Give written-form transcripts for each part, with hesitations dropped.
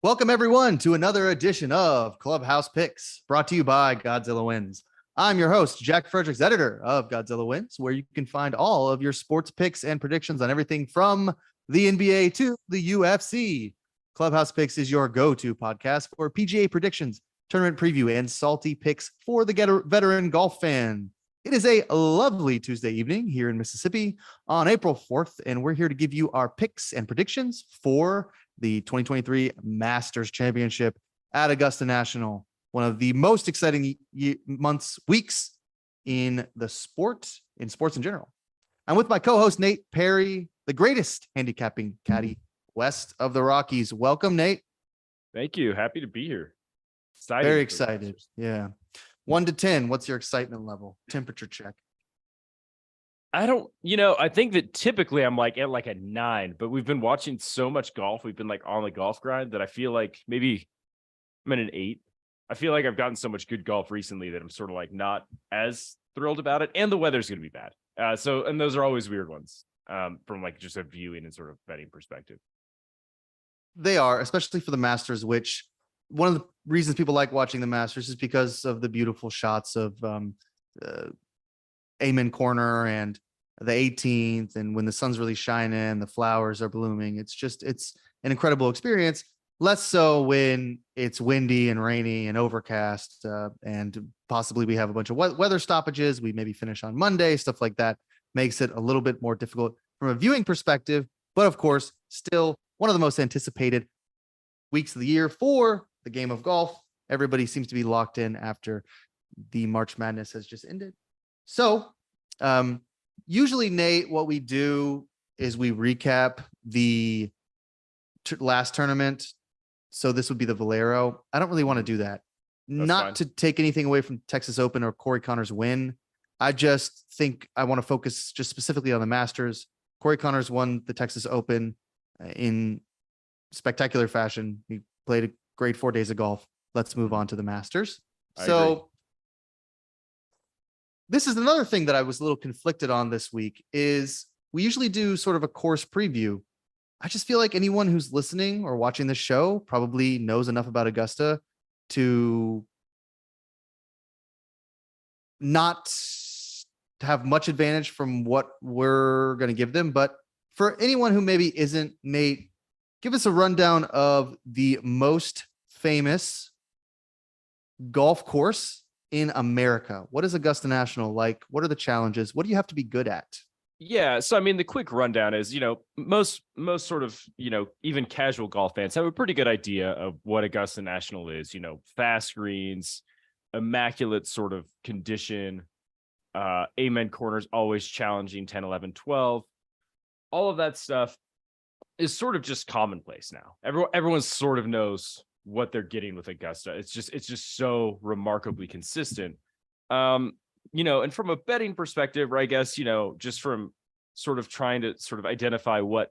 Welcome, everyone, to another edition of Clubhouse Picks, brought to you by Godzilla Wins. I'm your host, Jack Fredericks, editor of Godzilla Wins, where you can find all of your sports picks and predictions on everything from the NBA to the UFC. Clubhouse Picks is your go-to podcast for PGA predictions, tournament preview, and salty picks for the veteran golf fan. It is a lovely Tuesday evening here in Mississippi on April 4th, and we're here to give you our picks and predictions for the 2023 Masters Championship at Augusta National, one of the most exciting weeks in sports in general. I'm with my co-host, Nate Perry, the greatest handicapping caddy west of the Rockies. Welcome, Nate. Thank you. Happy to be here. Very excited. Yeah. 1 to 10, what's your excitement level? Temperature check. I think that typically I'm like at like a 9, but we've been watching so much golf. We've been like on the golf grind that I feel like maybe I'm at an 8. I feel like I've gotten so much good golf recently that I'm sort of like not as thrilled about it. And the weather's going to be bad. And those are always weird ones from like just a viewing and sort of betting perspective. They are, especially for the Masters, which one of the reasons people like watching the Masters is because of the beautiful shots of Amen Corner and the 18th, and when the sun's really shining and the flowers are blooming. It's an incredible experience. Less so when it's windy and rainy and overcast, and possibly we have a bunch of weather stoppages. We maybe finish on Monday, stuff like that makes it a little bit more difficult from a viewing perspective. But of course, still one of the most anticipated weeks of the year for the game of golf. Everybody seems to be locked in after the March Madness has just ended. So, usually, Nate, what we do is we recap the last tournament. So this would be the Valero. I don't really want to do that. That's Not fine. to take anything away from Texas Open or Corey Connors' win. I just think I want to focus just specifically on the Masters. Corey Connors won the Texas Open in spectacular fashion. He played a great 4 days of golf. Let's move on to the Masters. I agree. This is another thing that I was a little conflicted on this week is we usually do sort of a course preview. I just feel like anyone who's listening or watching this show probably knows enough about Augusta to not have much advantage from what we're going to give them. But for anyone who maybe isn't, Nate, give us a rundown of the most famous golf course in America. What is Augusta National like? What are the challenges? What do you have to be good at? Yeah. So, I mean, the quick rundown is, most sort of, even casual golf fans have a pretty good idea of what Augusta National is, fast greens, immaculate sort of condition, Amen corners, always challenging 10, 11, 12. All of that stuff is sort of just commonplace now. Everyone sort of knows what they're getting with Augusta. It's just so remarkably consistent. And from a betting perspective, or I guess, just from sort of trying to sort of identify what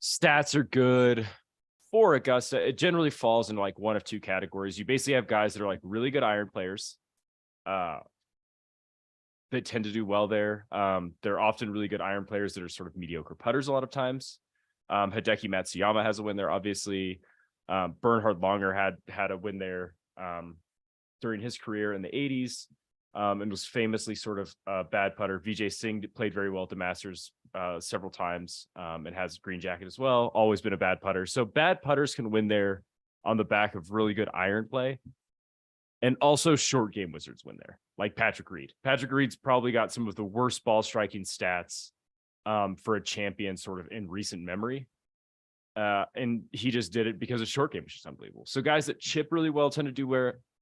stats are good for Augusta, it generally falls into like one of two categories. You basically have guys that are like really good iron players. They tend to do well there. They're often really good iron players that are sort of mediocre putters a lot of times. Hideki Matsuyama has a win there, obviously. Bernhard Langer had a win there during his career in the 80s, and was famously sort of a bad putter. Vijay Singh played very well at the Masters several times, and has a green jacket as well. Always been a bad putter. So bad putters can win there on the back of really good iron play. And also short game wizards win there, like Patrick Reed. Patrick Reed's probably got some of the worst ball striking stats for a champion sort of in recent memory. And he just did it because of short game, which is unbelievable. So guys that chip really well tend to do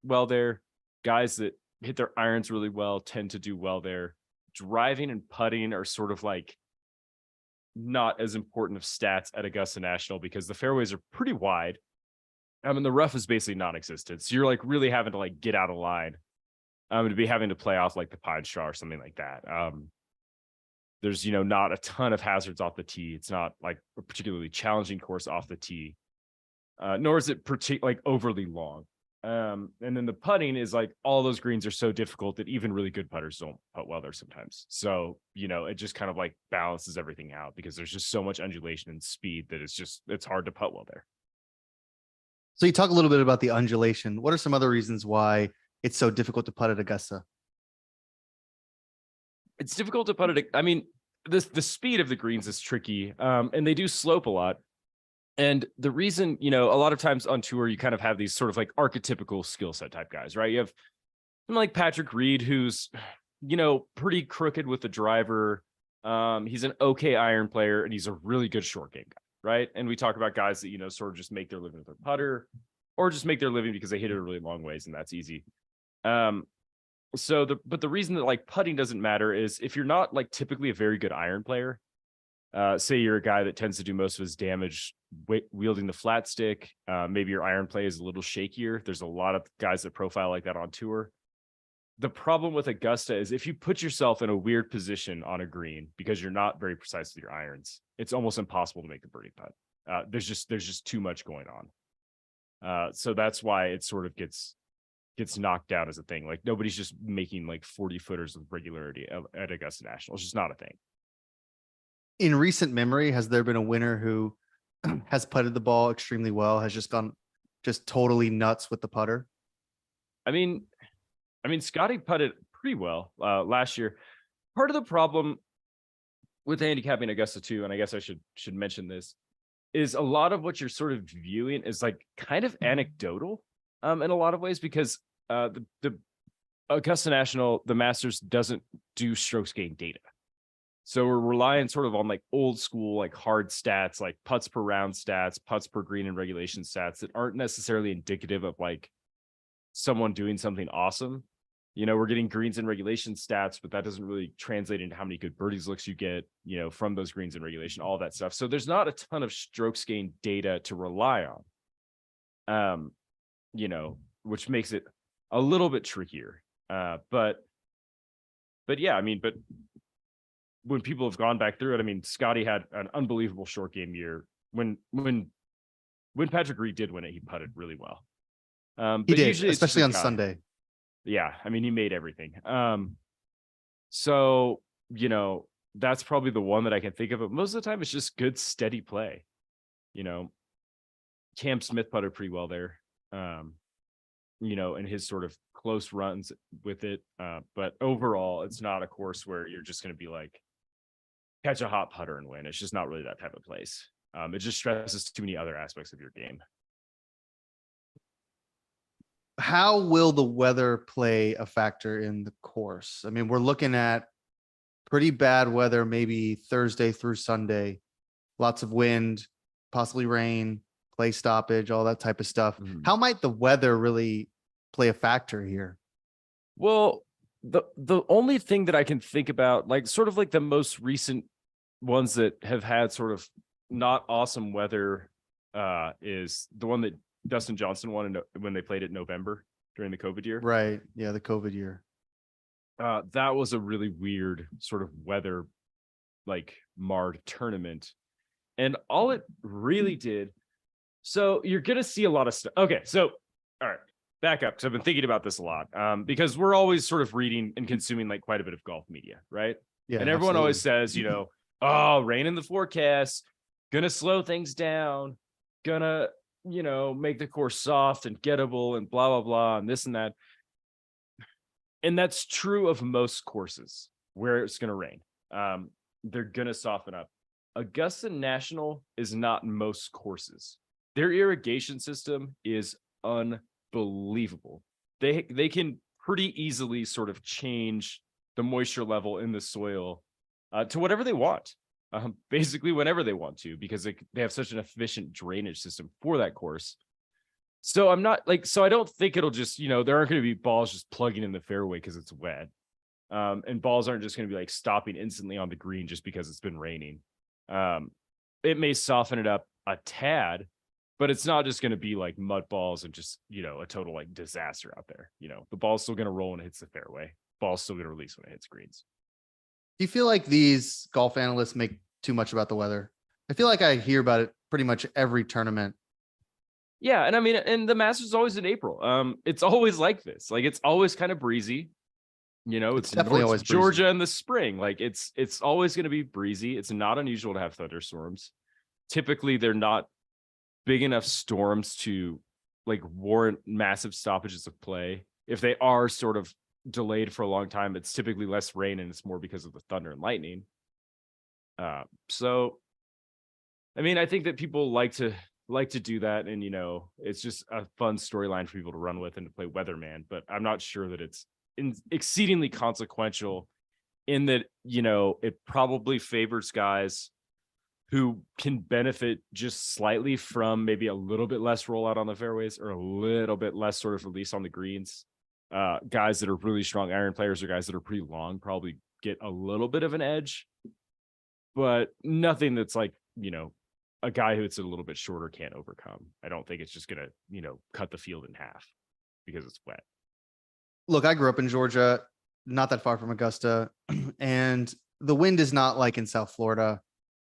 well there. Guys that hit their irons really well tend to do well there. Driving and putting are sort of like not as important of stats at Augusta National because the fairways are pretty wide. I mean, the rough is basically non-existent. So you're like really having to like get out of line. To be having to play off like the Pine Straw or something like that. There's, not a ton of hazards off the tee. It's not like a particularly challenging course off the tee, nor is it like overly long. And then the putting is like all those greens are so difficult that even really good putters don't putt well there sometimes. So, it just kind of like balances everything out because there's just so much undulation and speed that it's hard to putt well there. So you talk a little bit about the undulation. What are some other reasons why it's so difficult to putt at Augusta? It's difficult to put it. I mean, the speed of the greens is tricky, and they do slope a lot. And the reason, a lot of times on tour, you kind of have these sort of like archetypical skill set type guys, right? You have someone like Patrick Reed, who's, pretty crooked with the driver. He's an okay iron player, and he's a really good short game guy, right? And we talk about guys that, sort of just make their living with their putter, or just make their living because they hit it a really long ways, and that's easy. But the reason that like putting doesn't matter is if you're not like typically a very good iron player, say you're a guy that tends to do most of his damage wielding the flat stick, maybe your iron play is a little shakier. There's a lot of guys that profile like that on tour. The problem with Augusta is if you put yourself in a weird position on a green because you're not very precise with your irons, it's almost impossible to make the birdie putt. There's just too much going on. So that's why it sort of gets knocked out as a thing. Like nobody's just making like 40 footers with regularity at Augusta National. It's just not a thing. In recent memory, has there been a winner who has putted the ball extremely well, has just gone just totally nuts with the putter? I mean, Scotty putted pretty well last year. Part of the problem with handicapping Augusta too, and I guess I should mention this, is a lot of what you're sort of viewing is like kind of anecdotal in a lot of ways, because the Augusta National, the Masters doesn't do strokes gained data. So we're relying sort of on like old school, like hard stats, like putts per round stats, putts per green and regulation stats that aren't necessarily indicative of like someone doing something awesome. We're getting greens and regulation stats, but that doesn't really translate into how many good birdies looks you get, from those greens and regulation, all that stuff. So there's not a ton of strokes gained data to rely on, which makes it a little bit trickier. But yeah, but when people have gone back through it, Scotty had an unbelievable short game year. When Patrick Reed did win it, he putted really well. He did, especially on Sunday. Yeah, he made everything. So, that's probably the one that I can think of. But most of the time, it's just good, steady play. Cam Smith putted pretty well there. In his sort of close runs with it. But overall, it's not a course where you're just going to be like, catch a hot putter and win. It's just not really that type of place. It just stresses too many other aspects of your game. How will the weather play a factor in the course? We're looking at pretty bad weather, maybe Thursday through Sunday, lots of wind, possibly rain, play stoppage, all that type of stuff. Mm-hmm. How might the weather really play a factor here? Well, the only thing that I can think about, like sort of like the most recent ones that have had sort of not awesome weather, is the one that Dustin Johnson won when they played it in November during the COVID year. Right. Yeah, the COVID year. That was a really weird sort of weather, like marred tournament. And all it really did. So you're going to see a lot of stuff. Okay. So, all right, back up. Cause I've been thinking about this a lot, because we're always sort of reading and consuming like quite a bit of golf media. Right. Yeah. And everyone always says, oh, rain in the forecast, gonna slow things down, gonna, make the course soft and gettable and blah, blah, blah, and this and that. And that's true of most courses where it's going to rain. They're going to soften up. Augusta National is not most courses. Their irrigation system is unbelievable. They can pretty easily sort of change the moisture level in the soil to whatever they want. Basically whenever they want to, because they have such an efficient drainage system for that course. So I don't think it'll just, there aren't going to be balls just plugging in the fairway because it's wet. And balls aren't just going to be like stopping instantly on the green just because it's been raining. It may soften it up a tad, but it's not just going to be like mud balls and just, a total like disaster out there. The ball's still going to roll when it hits the fairway. Ball's still going to release when it hits greens. Do you feel like these golf analysts make too much about the weather? I feel like I hear about it pretty much every tournament. Yeah. And and the Masters is always in April. It's always like this. Like it's always kind of breezy. It's definitely always Georgia breezy in the spring. Like it's always going to be breezy. It's not unusual to have thunderstorms. Typically, they're not big enough storms to like warrant massive stoppages of play. If they are sort of delayed for a long time, it's typically less rain and it's more because of the thunder and lightning. So I mean, I think that people like to do that, and it's just a fun storyline for people to run with and to play weatherman. But I'm not sure that it's exceedingly consequential in that it probably favors guys who can benefit just slightly from maybe a little bit less rollout on the fairways or a little bit less sort of release on the greens. Guys that are really strong iron players or guys that are pretty long probably get a little bit of an edge, but nothing that's like a guy who it's a little bit shorter can't overcome. I don't think it's just gonna cut the field in half because it's wet. Look, I grew up in Georgia, not that far from Augusta, and the wind is not like in South Florida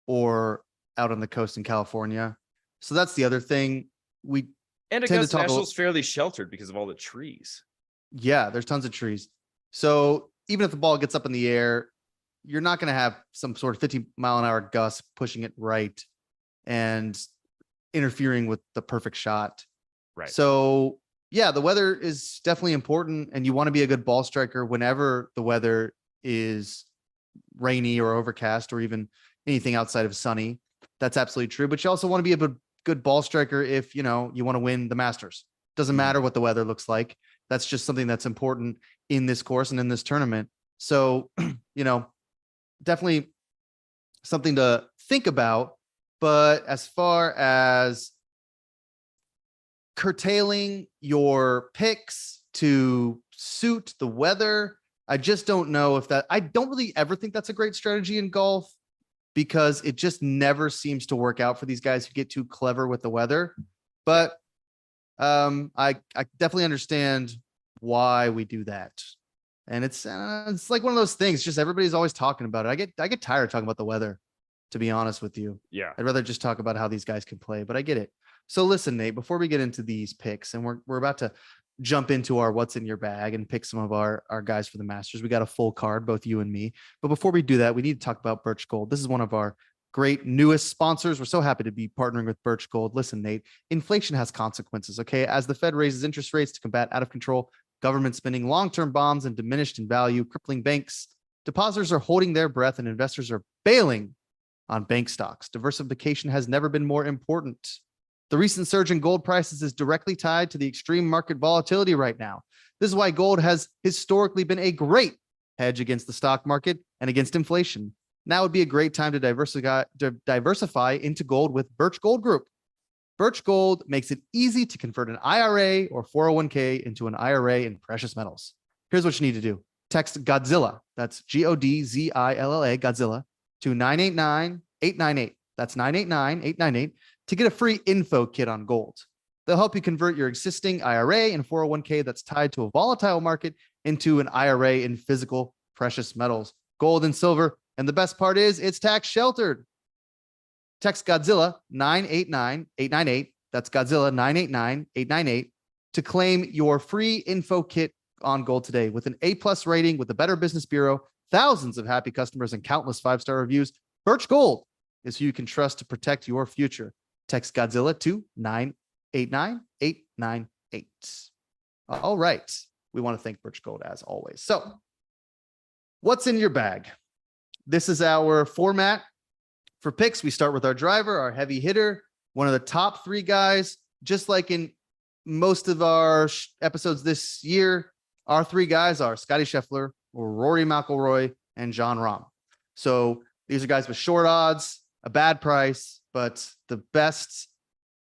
or out on the coast in California. So that's the other thing. And Augusta National's fairly sheltered because of all the trees. Yeah, there's tons of trees. So even if the ball gets up in the air, you're not going to have some sort of 50-mile-an-hour gust pushing it right and interfering with the perfect shot. Right. So yeah, the weather is definitely important, and you want to be a good ball striker whenever the weather is rainy or overcast or even anything outside of sunny. That's absolutely true. But you also want to be a good ball striker if you want to win the Masters. Doesn't matter what the weather looks like. That's just something that's important in this course and in this tournament. So, definitely something to think about. But as far as curtailing your picks to suit the weather, I just don't know if I don't really ever think that's a great strategy in golf, because it just never seems to work out for these guys who get too clever with the weather. But I definitely understand why we do that. And it's like one of those things, just everybody's always talking about it. I get tired of talking about the weather, to be honest with you. Yeah. I'd rather just talk about how these guys can play, but I get it. So listen, Nate, before we get into these picks, and we're about to jump into our what's in your bag and pick some of our guys for the Masters. We got a full card, both you and me. But before we do that, we need to talk about Birch Gold. This is one of our great newest sponsors. We're so happy to be partnering with Birch Gold. Listen, Nate, inflation has consequences, okay? As the Fed raises interest rates to combat out of control government spending, long-term bonds and diminished in value, crippling banks, depositors are holding their breath and investors are bailing on bank stocks. Diversification has never been more important. The recent surge in gold prices is directly tied to the extreme market volatility right now. This is why gold has historically been a great hedge against the stock market and against inflation. Now would be a great time to diversify into gold with Birch Gold Group. Birch Gold makes it easy to convert an IRA or 401k into an IRA in precious metals. Here's what you need to do. Text Godzilla, that's Godzilla, Godzilla, to 989-898. That's 989-898 to get a free info kit on gold. They'll help you convert your existing IRA and 401k that's tied to a volatile market into an IRA in physical precious metals, gold and silver. And the best part is it's tax sheltered. Text Godzilla 989-898. That's Godzilla 989-898 to claim your free info kit on gold today. With an A+ rating with the Better Business Bureau, thousands of happy customers, and countless 5-star reviews, Birch Gold is who you can trust to protect your future. Text Godzilla to 989-898. All right. We want to thank Birch Gold as always. So what's in your bag? This is our format for picks. We start with our driver, our heavy hitter, one of the top 3 guys. Just like in most of our episodes this year, our 3 guys are Scotty Scheffler, Rory McIlroy, and Jon Rahm. So these are guys with short odds, a bad price, but the best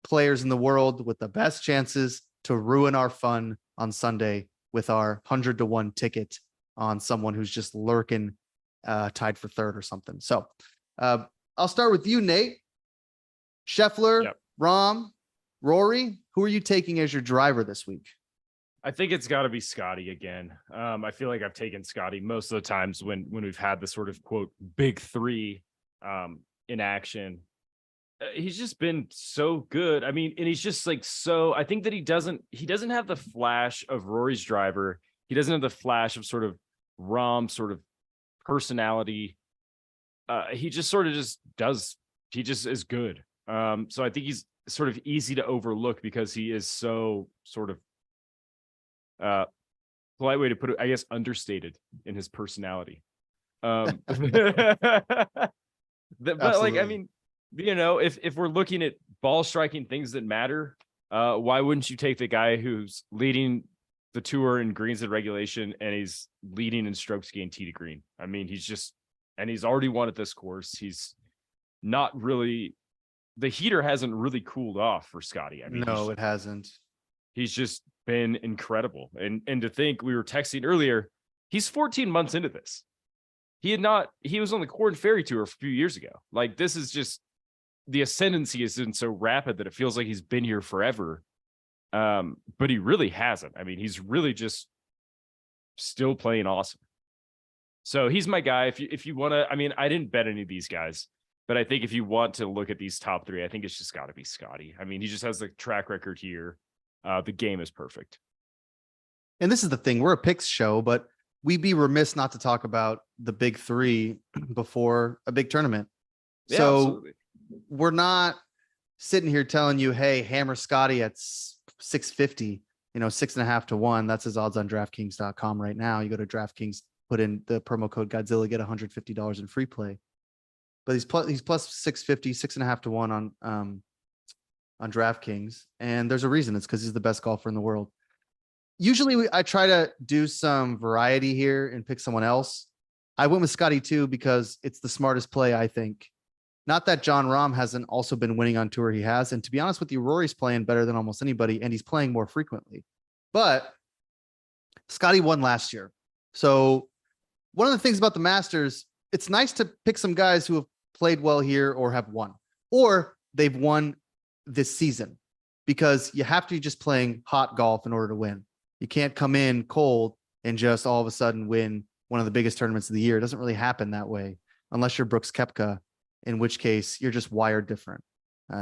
players in the world with the best chances to ruin our fun on Sunday with our 100-to-1 ticket on someone who's just lurking, tied for third or something. So I'll start with you, Nate. Scheffler, Yep. Rahm, Rory, who are you taking as your driver this week? I think it's got to be Scotty again. I feel like I've taken Scotty most of the times when we've had the sort of quote big 3 in action. He's just been so good. I mean, and he's just like so. I think that he doesn't have the flash of Rory's driver. He doesn't have the flash of sort of Rahm sort of personality. He just sort of just does. He just is good. So I think he's sort of easy to overlook because he is so sort of polite way to put it, I guess, understated in his personality. But like, I mean, if we're looking at ball striking things that matter, why wouldn't you take the guy who's leading the tour in greens in regulation and he's leading in strokes gained tee to green? I mean, he's already won at this course. He's not really, the heater hasn't really cooled off for Scotty. I mean, no, it hasn't. He's just been incredible. And to think, we were texting earlier, he's 14 months into this. He was on the Corn Ferry Tour a few years ago. Like, this is just, the ascendancy has been so rapid that it feels like he's been here forever. But he really hasn't. I mean, he's really just still playing awesome. So he's my guy. If you want to, I mean, I didn't bet any of these guys, but I think if you want to look at these top three, I think it's just got to be Scotty. I mean, he just has the track record here. The game is perfect. And this is the thing, we're a picks show, but we'd be remiss not to talk about the big three before a big tournament. Yeah, so absolutely. We're not sitting here telling you, hey, hammer Scotty at 650, 6.5 to 1. That's his odds on DraftKings.com right now. You go to DraftKings, put in the promo code Godzilla, get $150 in free play. But he's plus 650, 6.5 to 1 on DraftKings. And there's a reason. It's because he's the best golfer in the world. Usually I try to do some variety here and pick someone else. I went with Scotty too, because it's the smartest play, I think. Not that John Rahm hasn't also been winning on tour. He has. And to be honest with you, Rory's playing better than almost anybody, and he's playing more frequently. But Scotty won last year. So one of the things about the Masters, it's nice to pick some guys who have played well here or have won, or they've won this season, because you have to be just playing hot golf in order to win. You can't come in cold and just all of a sudden win one of the biggest tournaments of the year. It doesn't really happen that way unless you're Brooks Koepka, in which case you're just wired different.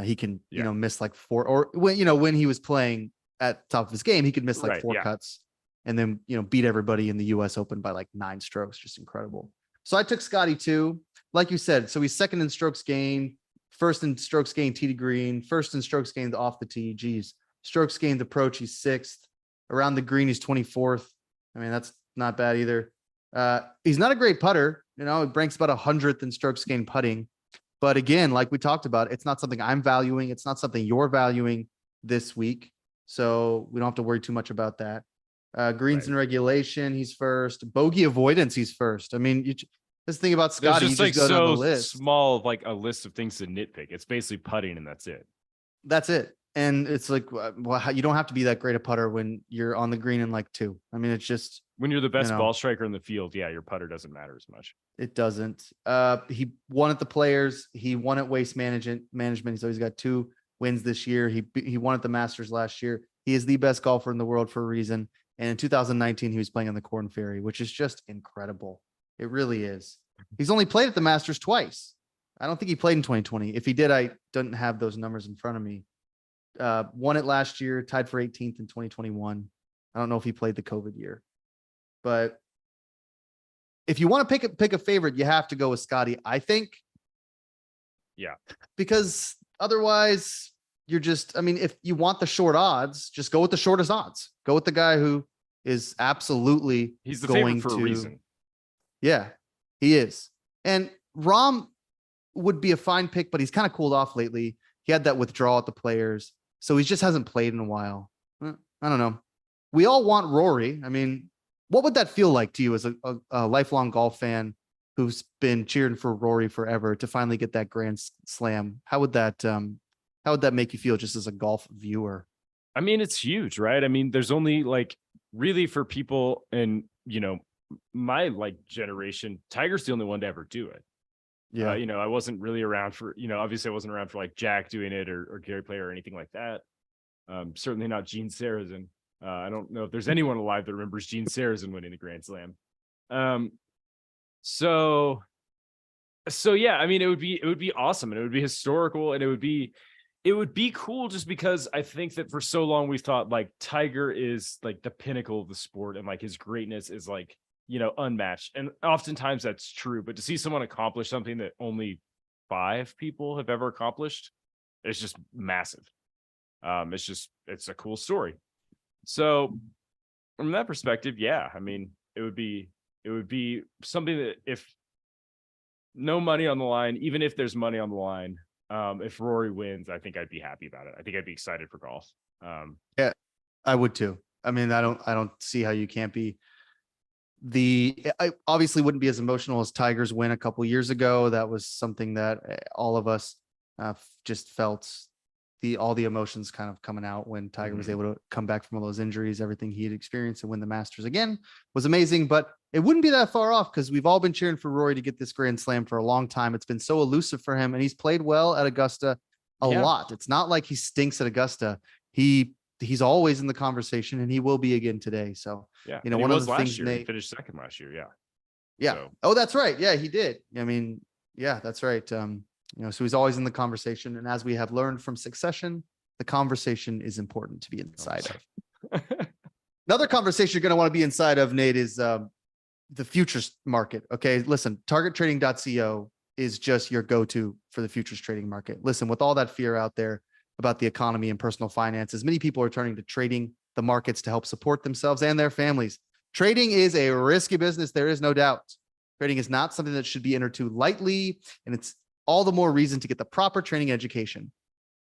He can, miss like 4, or when he was playing at top of his game, he could miss like 4 cuts and then, beat everybody in the US Open by like 9 strokes. Just incredible. So I took Scotty too, like you said. So he's second in strokes gained, first in strokes gained tee to green, first in strokes gained off the tee. Geez, strokes gained approach, he's 6th. Around the green, he's 24th. I mean, that's not bad either. He's not a great putter. It ranks about 100th in strokes gained putting. But again, like we talked about, it's not something I'm valuing. It's not something you're valuing this week. So we don't have to worry too much about that. Greens in regulation, he's first. Bogey avoidance, he's first. I mean, this thing about Scotty, there's just like so small, like a list of things to nitpick. It's basically putting, and that's it. That's it. And it's like, well, you don't have to be that great a putter when you're on the green in like 2. I mean, it's just when you're the best ball striker in the field. Yeah, your putter doesn't matter as much. It doesn't. He won at the Players. He won at Waste Management. So he's got 2 wins this year. He won at the Masters last year. He is the best golfer in the world for a reason. And in 2019, he was playing on the Corn Ferry, which is just incredible. It really is. He's only played at the Masters twice. I don't think he played in 2020. If he did, I don't have those numbers in front of me. Won it last year, tied for 18th in 2021. I don't know if he played the COVID year, but if you want to pick a favorite, you have to go with Scotty, I think. Yeah, because otherwise you're just, I mean, if you want the short odds, just go with the shortest odds. Go with the guy who is absolutely he's the going favorite for a reason. Yeah, he is. And Rahm would be a fine pick, but he's kind of cooled off lately. He had that withdrawal at the Players, so he just hasn't played in a while. I don't know. We all want Rory. I mean, what would that feel like to you as a lifelong golf fan who's been cheering for Rory forever to finally get that Grand Slam? How would that make you feel just as a golf viewer? I mean, it's huge, right? I mean, there's only like really for people in, my like generation, Tiger's the only one to ever do it. Yeah. I wasn't really around for, obviously I wasn't around for like Jack doing it or Gary Player or anything like that. Certainly not Gene Sarazen. I don't know if there's anyone alive that remembers Gene Sarazen winning the Grand Slam. So yeah, I mean, it would be awesome, and it would be historical, and it would be cool just because I think that for so long we thought like Tiger is like the pinnacle of the sport, and like his greatness is like, unmatched. And oftentimes that's true, but to see someone accomplish something that only 5 people have ever accomplished, It's just massive. It's a cool story. So from that perspective, yeah, I mean, it would be something that if no money on the line, even if there's money on the line, if Rory wins, I think I'd be happy about it. I think I'd be excited for golf. Yeah, I would too. I mean, I don't see how you can't be. I obviously wouldn't be as emotional as Tiger's win a couple years ago. That was something that all of us just felt all the emotions kind of coming out when Tiger was able to come back from all those injuries. Everything he had experienced and win the Masters again was amazing, but it wouldn't be that far off because we've all been cheering for Rory to get this Grand Slam for a long time. It's been so elusive for him, and he's played well at Augusta a lot. It's not like he stinks at Augusta. He's always in the conversation, and he will be again today. So, yeah, you know, one of the things he finished second last year. Yeah. Yeah. So. Oh, that's right. Yeah, he did. I mean, yeah, that's right. You know, so he's always in the conversation. And as we have learned from Succession, the conversation is important to be inside of. Another conversation you're going to want to be inside of, Nate, is the futures market. Okay. Listen, targettrading.co is just your go-to for the futures trading market. Listen, with all that fear out there about the economy and personal finances, many people are turning to trading the markets to help support themselves and their families. Trading is a risky business. There is no doubt. Trading is not something that should be entered too lightly, and it's all the more reason to get the proper training education.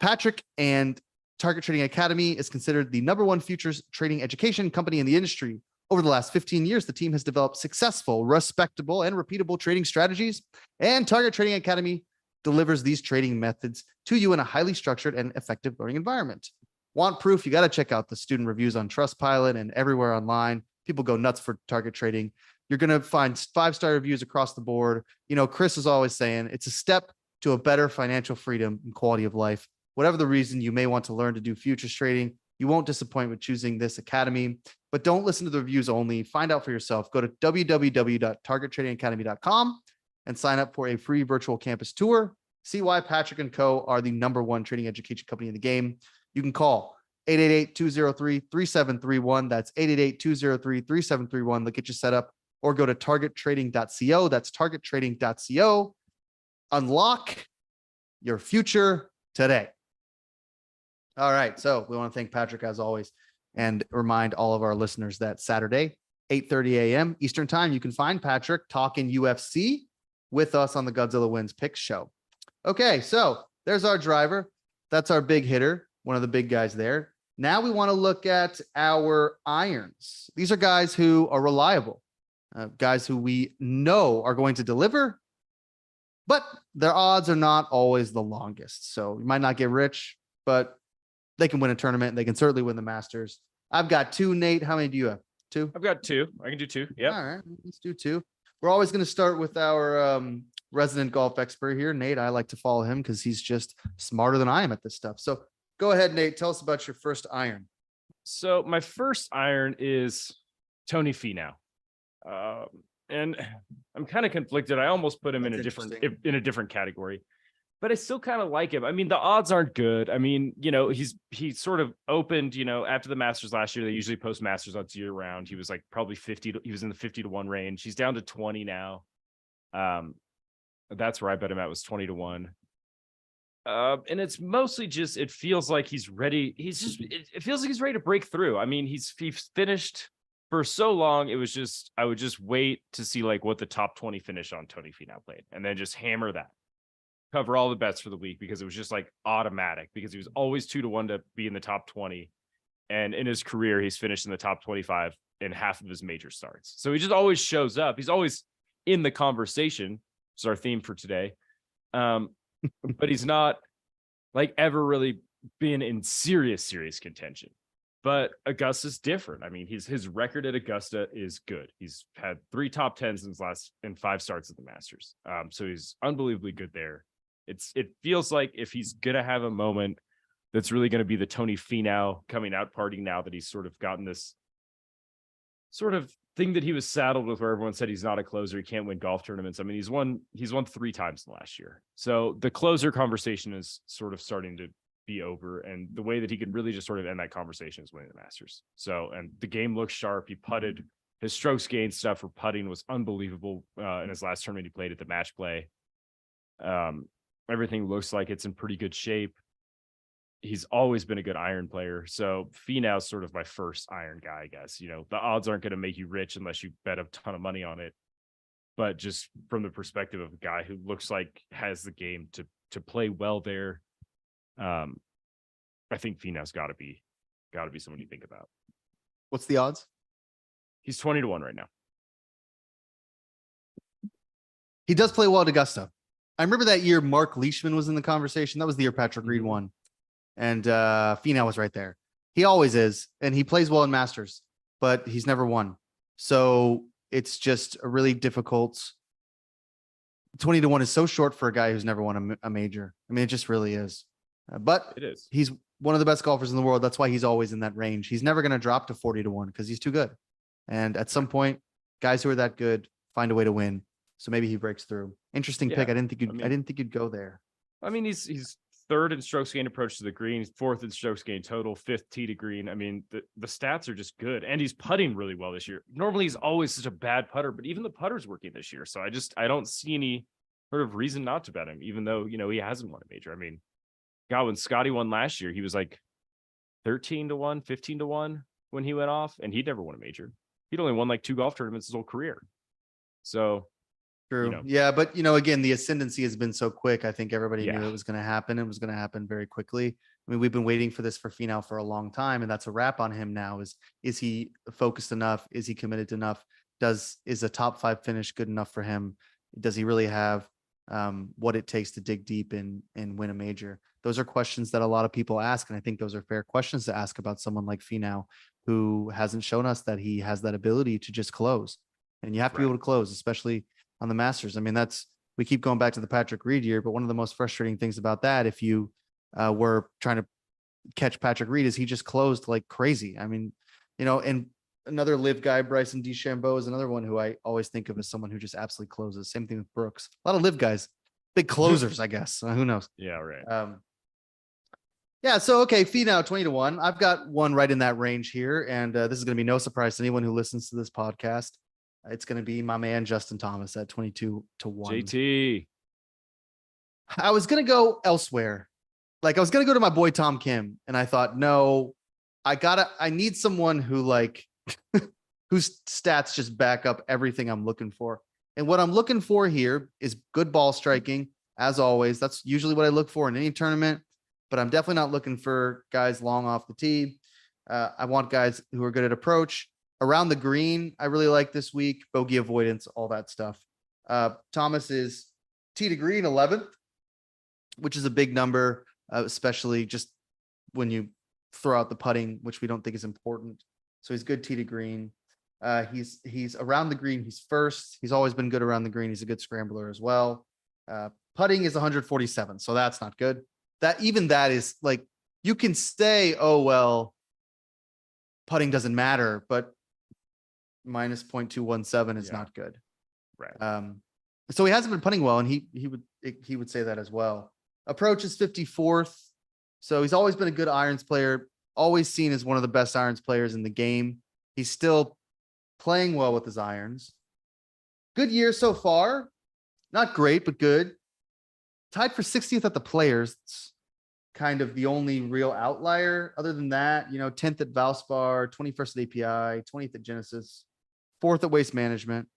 Patrick and Target Trading Academy is considered the #1 futures trading education company in the industry. Over the last 15 years, the team has developed successful, respectable, and repeatable trading strategies, and Target Trading Academy delivers these trading methods to you in a highly structured and effective learning environment. Want proof? You got to check out the student reviews on Trustpilot and everywhere online. People go nuts for Target Trading. You're going to find 5-star reviews across the board. You know, Chris is always saying it's a step to a better financial freedom and quality of life. Whatever the reason you may want to learn to do futures trading, you won't disappoint with choosing this academy. But don't listen to the reviews only. Find out for yourself. Go to www.targettradingacademy.com and sign up for a free virtual campus tour. See why Patrick and Co. are the #1 trading education company in the game. You can call 888-203-3731. That's 888-203-3731. They'll get you set up, or go to targettrading.co. That's targettrading.co. Unlock your future today. All right. So we want to thank Patrick as always, and remind all of our listeners that Saturday, 8:30 a.m. Eastern time, you can find Patrick talking UFC with us on the Godzilla Wins Picks show. Okay. So there's our driver. That's our big hitter. One of the big guys there. Now we want to look at our irons. These are guys who are reliable, guys who we know are going to deliver, but their odds are not always the longest. So you might not get rich, but they can win a tournament. They can certainly win the Masters. I've got 2, Nate. How many do you have? 2? I've got 2. I can do 2. Yeah. All right. Let's do 2. We're always going to start with our resident golf expert here, Nate. I like to follow him because he's just smarter than I am at this stuff. So go ahead, Nate. Tell us about your first iron. So my first iron is Tony Finau. And I'm kind of conflicted. I almost put him in a different category, but I still kind of like him. I mean, the odds aren't good. I mean, you know, he sort of opened, you know, after the Masters last year. They usually post Masters odds year round. He was like probably 50. He was in the 50-1 range. He's down to 20 now. That's where I bet him at, was 20-1. And it's mostly just, it feels like he's ready. It feels like he's ready to break through. I mean, he's finished for so long. It was just, I would just wait to see like what the top 20 finish on Tony Finau played, and then just hammer that, cover all the bets for the week, because it was just like automatic, because he was always 2-1 to be in the top 20. And in his career, he's finished in the top 25 in half of his major starts. So he just always shows up. He's always in the conversation, which is our theme for today. But he's not like ever really been in serious contention. But Augusta's different. I mean, his record at Augusta is good. He's had 3 top 10s in 5 starts at the Masters. So he's unbelievably good there. It feels like if he's gonna have a moment that's really gonna be the Tony Finau coming out party, now that he's sort of gotten this sort of thing that he was saddled with, where everyone said he's not a closer, he can't win golf tournaments. I mean, he's won 3 times in the last year. So the closer conversation is sort of starting to be over, and the way that he can really just sort of end that conversation is winning the Masters. So, and the game looks sharp. He putted, his strokes gained stuff for putting was unbelievable in his last tournament he played at the match play. Everything looks like it's in pretty good shape. he's always been a good iron player. So Finau's sort of my first iron guy, I guess. The odds aren't going to make you rich unless you bet a ton of money on it. But just from the perspective of a guy who looks like has the game to play well there, I think Finau's got to be someone you think about. What's the odds? He's 20-1 right now. He does play well at Augusta. I remember that year Mark Leishman was in the conversation. That was the year Patrick Reed won. And Finau was right there. He always is. And he plays well in Masters, but he's never won. So it's just a really difficult. 20-1 is so short for a guy who's never won a major. I mean, it just really is. But It is. He's one of the best golfers in the world. That's why he's always in that range. He's never going to drop to 40-1 because he's too good. And at some point, guys who are that good find a way to win. So maybe he breaks through. Interesting pick. I didn't think you'd go there. I mean, he's third in strokes gained approach to the green. He's fourth in strokes gained total, fifth tee to green. I mean, the stats are just good. And he's putting really well this year. Normally he's always such a bad putter, but even the putter's working this year. So I don't see any sort of reason not to bet him, even though, he hasn't won a major. I mean, God, when Scotty won last year, he was like 13-1, 15-1 when he went off, and he'd never won a major. He'd only won like 2 golf tournaments his whole career. So true. Yeah. But again, the ascendancy has been so quick. I think everybody knew it was going to happen. It was going to happen very quickly. I mean, we've been waiting for this for Finau for a long time, and that's a wrap on him now. Is he focused enough? Is he committed enough? Is a top 5 finish good enough for him? Does he really have what it takes to dig deep and win a major? Those are questions that a lot of people ask. And I think those are fair questions to ask about someone like Finau, who hasn't shown us that he has that ability to just close. And you have to be able to close, especially on the Masters. I mean, we keep going back to the Patrick Reed year, but one of the most frustrating things about that, if you were trying to catch Patrick Reed, is he just closed like crazy. I mean, and another live guy, Bryson DeChambeau, is another one who I always think of as someone who just absolutely closes. Same thing with Brooks. A lot of live guys, big closers, I guess. Who knows? Yeah, right. Yeah. So, okay. Finau 20-1. I've got one right in that range here. And this is going to be no surprise to anyone who listens to this podcast. It's going to be my man, Justin Thomas, at 22-1. JT. I was going to go elsewhere. Like, I was going to go to my boy, Tom Kim. And I thought, no, I need someone who whose stats just back up everything I'm looking for. And what I'm looking for here is good ball striking. As always, that's usually what I look for in any tournament, but I'm definitely not looking for guys long off the tee. I want guys who are good at approach. Around the green, I really like this week, bogey avoidance, all that stuff. Thomas is tee to green 11th, which is a big number, especially just when you throw out the putting, which we don't think is important. So he's good tee to green. He's around the green. He's first. He's always been good around the green. He's a good scrambler as well. Putting is 147. So that's not good. That is like, you can say, oh, well, putting doesn't matter, but minus 0.217 is not good. Right. So he hasn't been putting well, and he would say that as well. Approach is 54th. So he's always been a good irons player, always seen as one of the best irons players in the game. He's still playing well with his irons. Good year so far. Not great, but good. Tied for 60th at the Players. It's kind of the only real outlier. Other than that, 10th at Valspar, 21st at API, 20th at Genesis, 4th at Waste Management.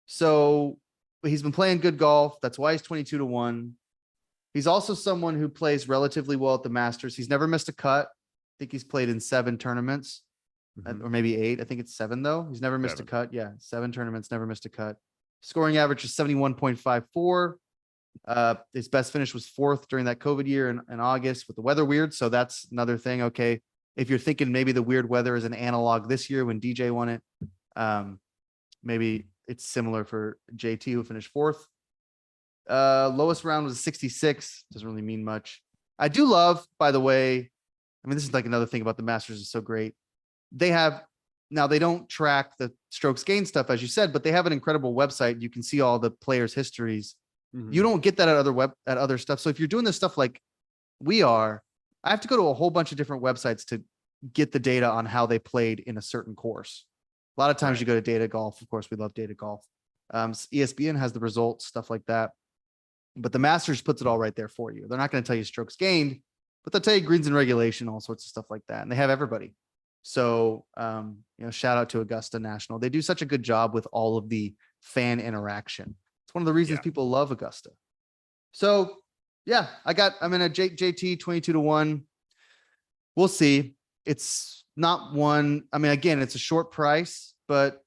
So he's been playing good golf. That's why he's 22-1. He's also someone who plays relatively well at the Masters. He's never missed a cut. I think he's played in 7 tournaments, or maybe 8. I think it's 7 though. He's never missed a cut. Yeah, 7 tournaments, never missed a cut. Scoring average is 71.54. His best finish was 4th during that COVID year in August with the weather weird. So that's another thing. Okay. If you're thinking maybe the weird weather is an analog this year when DJ won it, maybe it's similar for JT, who finished 4th. Lowest round was 66. Doesn't really mean much. I do love, by the way, I mean, this is like another thing about the Masters is so great. They don't track the strokes gain stuff, as you said, but they have an incredible website. You can see all the players' histories. You don't get that at other stuff. So if you're doing this stuff like we are, I have to go to a whole bunch of different websites to get the data on how they played in a certain course. A lot of times you go to Data Golf. Of course, we love Data Golf. ESPN has the results, stuff like that. But the Masters puts it all right there for you. They're not going to tell you strokes gained, but they'll tell you greens and regulation, all sorts of stuff like that. And they have everybody. So, shout out to Augusta National. They do such a good job with all of the fan interaction. It's one of the reasons people love Augusta. So yeah, I'm in a JT 22-1. We'll see. It's not one. I mean, again, it's a short price, but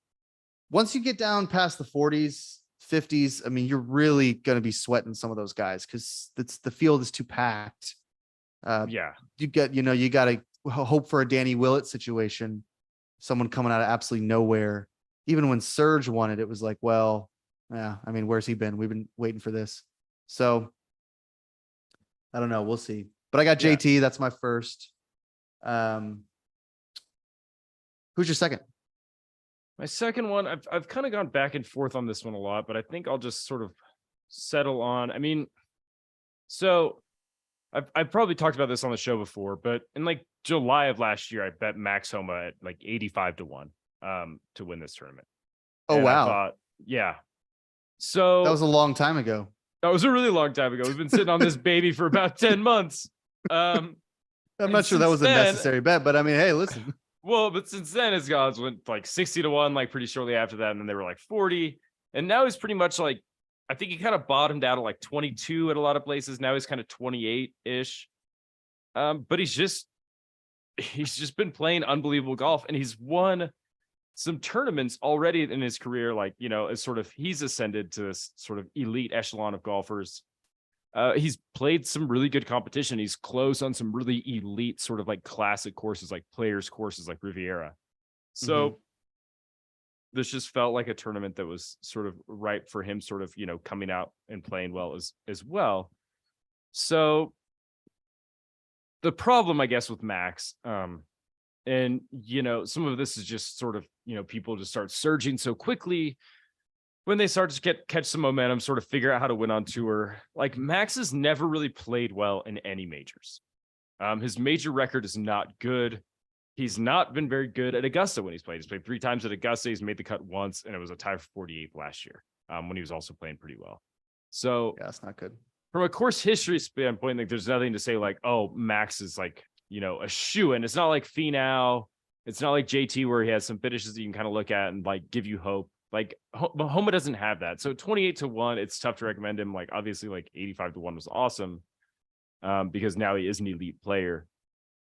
once you get down past the 40s, 50s, I mean, you're really going to be sweating some of those guys because the field is too packed. You got to hope for a Danny Willett situation, someone coming out of absolutely nowhere. Even when Serge won it, it was like, well, yeah, I mean, where's he been? We've been waiting for this. So I don't know. We'll see. But I got JT. That's my first. Who's your second? My second one, I've kind of gone back and forth on this one a lot, but I think I'll just sort of settle on. I mean, so I've probably talked about this on the show before, but in like July of last year, I bet Max Homa at like 85-1 to win this tournament. Oh, and wow. I thought, so that was a long time ago. That was a really long time ago. We've been sitting on this baby for about 10 months. I'm not sure that was a necessary bet, but I mean, hey, listen. Well, but since then his odds went like 60-1, like pretty shortly after that. And then they were like 40. And now he's pretty much like, I think he kind of bottomed out at like 22 at a lot of places. Now he's kind of 28-ish. But he's just been playing unbelievable golf, and he's won some tournaments already in his career. Like, as sort of, he's ascended to this sort of elite echelon of golfers. He's played some really good competition. He's closed on some really elite sort of like classic courses, like players courses like Riviera. So this just felt like a tournament that was sort of ripe for him, sort of, coming out and playing well as well. So the problem, I guess, with Max, and, some of this is just sort of, people just start surging so quickly when they start to catch some momentum, sort of figure out how to win on tour. Like, Max has never really played well in any majors. His major record is not good. He's not been very good at Augusta when he's played. He's played 3 times at Augusta. He's made the cut once, and it was a tie for 48th last year, when he was also playing pretty well. So yeah, it's not good. From a course history standpoint, like, there's nothing to say like, oh, Max is like, a shoo-in. It's not like Finau. It's not like JT where he has some finishes that you can kind of look at and like give you hope. Like, Homa doesn't have that. So 28-1, it's tough to recommend him. Like, obviously, like 85-1 was awesome, because now he is an elite player.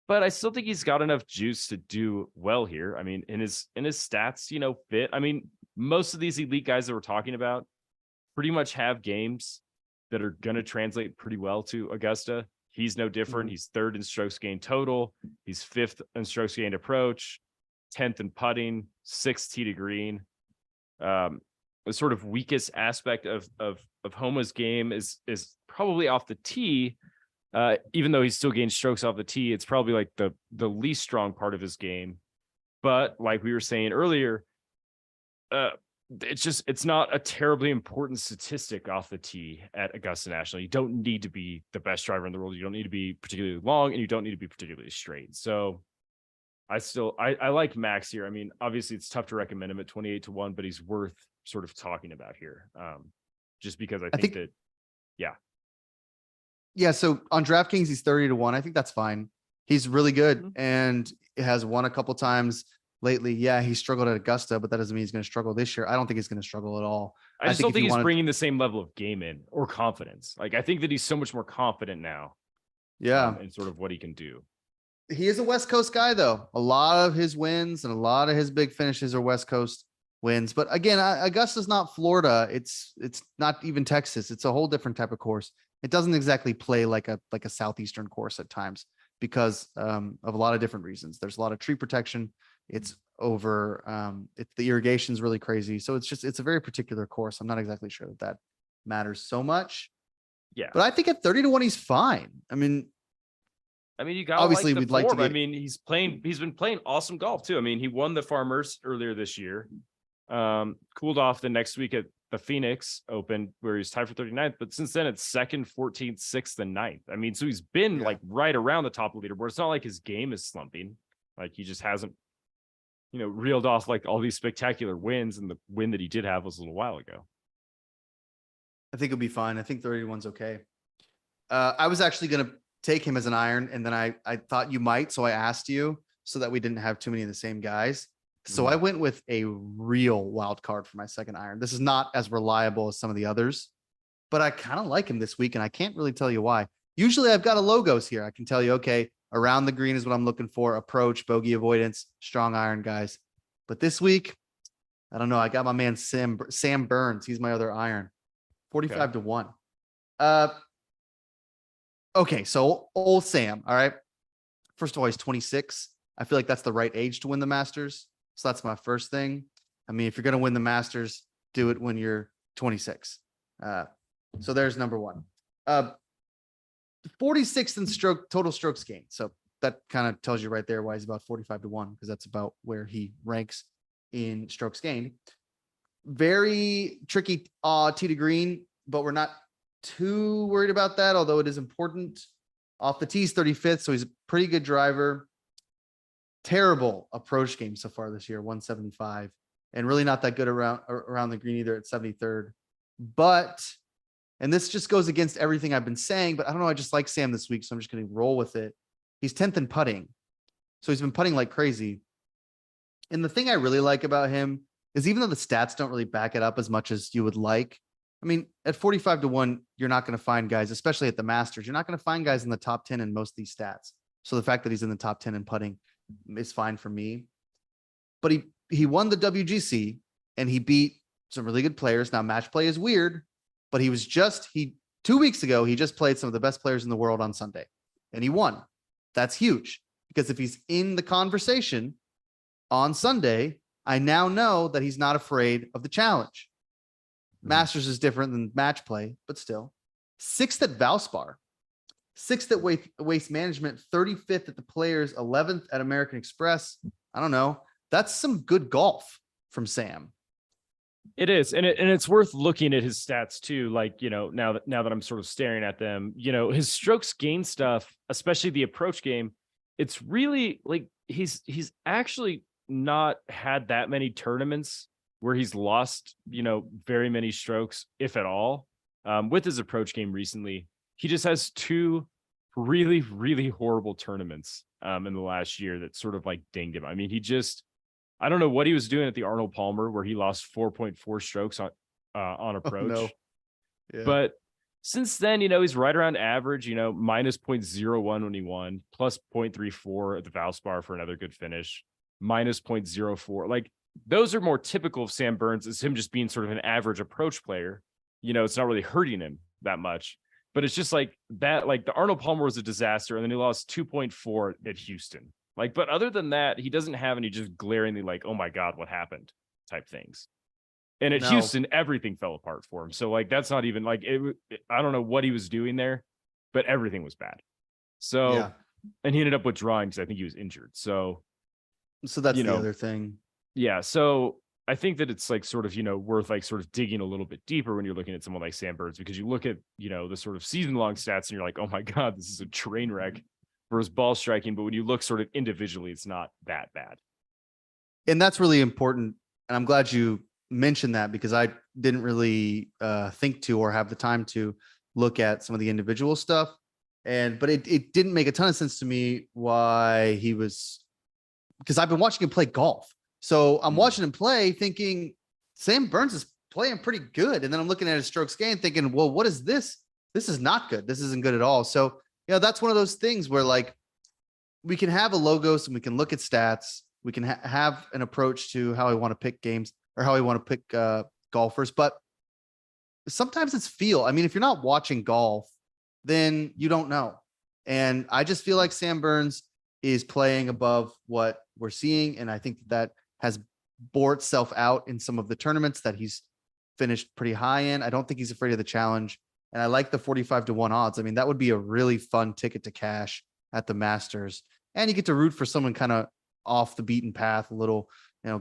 But I still think he's got enough juice to do well here. I mean, in his stats, fit. I mean, most of these elite guys that we're talking about pretty much have games that are going to translate pretty well to Augusta. He's no different. He's 3rd in strokes gained total. He's 5th in strokes gained approach, 10th in putting, 6th tee to green. The sort of weakest aspect of Homa's game is probably off the tee. Even though he's still gained strokes off the tee, it's probably like the least strong part of his game. But like we were saying earlier, it's not a terribly important statistic off the tee at Augusta National. You don't need to be the best driver in the world. You don't need to be particularly long, and you don't need to be particularly straight. So I like Max here. I mean, obviously it's tough to recommend him at 28-1, but he's worth sort of talking about here. Just because I think that, yeah. Yeah, so on DraftKings, he's 30-1. I think that's fine. He's really good and has won a couple times lately. Yeah, he struggled at Augusta, but that doesn't mean he's going to struggle this year. I don't think he's going to struggle at all. I just don't think he's bringing the same level of game in or confidence. Like, I think that he's so much more confident now. Yeah. In sort of what he can do. He is a West Coast guy, though. A lot of his wins and a lot of his big finishes are West Coast wins. But again, Augusta's not Florida. It's not even Texas. It's a whole different type of course. It doesn't exactly play like a Southeastern course at times because of a lot of different reasons. There's a lot of tree protection. It's over. The irrigation's really crazy. So it's a very particular course. I'm not exactly sure that matters so much. Yeah. But I think at 30-1, he's fine. I mean, you got obviously like we'd like to get, I mean, he's been playing awesome golf too. I mean, he won the Farmers earlier this year. Cooled off the next week at the Phoenix Open where he's tied for 39th, but since then it's 2nd, 14th, 6th, and 9th. I mean, so he's been like right around the top of the leaderboard. It's not like his game is slumping. Like, he just hasn't, reeled off like all these spectacular wins, and the win that he did have was a little while ago. I think it'll be fine. I think 31's okay. I was actually going to take him as an iron, and then I thought you might, so I asked you so that we didn't have too many of the same guys. So I went with a real wild card for my second iron. This is not as reliable as some of the others, but I kind of like him this week, and I can't really tell you why. Usually I've got a logos here. I can tell you, okay, around the green is what I'm looking for. Approach, bogey avoidance, strong iron guys. But this week, I don't know. I got my man Sam Burns. He's my other iron. 45 to 1. Okay, so old Sam. All right. First of all, he's 26. I feel like that's the right age to win the Masters. So that's my first thing. I mean, if you're going to win the Masters, do it when you're 26. So there's number one. 46th in total strokes gained. So that kind of tells you right there why he's about 45 to 1, because that's about where he ranks in strokes gained. Very tricky tee to green, but we're not too worried about that, although it is important. Off the tees, 35th, so he's a pretty good driver. Terrible approach game so far this year, 175, and really not that good around the green either at 73rd. But, and this just goes against everything I've been saying, but I don't know, I just like Sam this week, so I'm just going to roll with it. He's 10th in putting, so he's been putting like crazy. And the thing I really like about him is, even though the stats don't really back it up as much as you would like, I mean, at 45 to 1, you're not going to find guys, especially at the Masters, you're not going to find guys in the top 10 in most of these stats. So the fact that he's in the top 10 in putting is fine for me. But he won the WGC and he beat some really good players. Now, match play is weird, but 2 weeks ago, he just played some of the best players in the world on Sunday and he won. That's huge, because if he's in the conversation on Sunday, I now know that he's not afraid of the challenge. Masters is different than match play, but still. 6th at Valspar, 6th at Waste Management, 35th at the Players, 11th at American Express. I don't know. That's some good golf from Sam. It is, and it's worth looking at his stats too. Like, now that I'm sort of staring at them, his strokes gain stuff, especially the approach game, it's really like he's actually not had that many tournaments where he's lost, very many strokes, if at all. With his approach game recently, he just has 2 really, really horrible tournaments in the last year that sort of like dinged him. I mean, I don't know what he was doing at the Arnold Palmer, where he lost 4.4 strokes on approach. Oh, no. Yeah. But since then, he's right around average, minus 0.01 when he won, plus 0.34 at the Valspar for another good finish, minus 0.04. Like, those are more typical of Sam Burns, as him just being sort of an average approach player. It's not really hurting him that much, but it's just like that. Like, the Arnold Palmer was a disaster, and then he lost 2.4 at Houston. Like, but other than that, he doesn't have any just glaringly like, oh my God, what happened type things. And at Houston, everything fell apart for him. So like, that's not even like I don't know what he was doing there, but everything was bad. So, yeah. And he ended up withdrawing because I think he was injured. So that's the other thing. Yeah. So I think that it's like sort of, worth like sort of digging a little bit deeper when you're looking at someone like Sam Burns, because you look at, the sort of season long stats and you're like, oh my God, this is a train wreck for his ball striking. But when you look sort of individually, it's not that bad. And that's really important. And I'm glad you mentioned that, because I didn't really think to or have the time to look at some of the individual stuff. But it didn't make a ton of sense to me why he was, because I've been watching him play golf. So I'm watching him play thinking Sam Burns is playing pretty good. And then I'm looking at his strokes gained thinking, well, what is this? This is not good. This isn't good at all. So, that's one of those things where like we can have a logos and we can look at stats. We can have an approach to how I want to pick games or how I want to pick golfers. But sometimes it's feel. I mean, if you're not watching golf, then you don't know. And I just feel like Sam Burns is playing above what we're seeing. And I think that has bore itself out in some of the tournaments that he's finished pretty high in. I don't think he's afraid of the challenge. And I like the 45 to 1 odds. I mean, that would be a really fun ticket to cash at the Masters. And you get to root for someone kind of off the beaten path a little.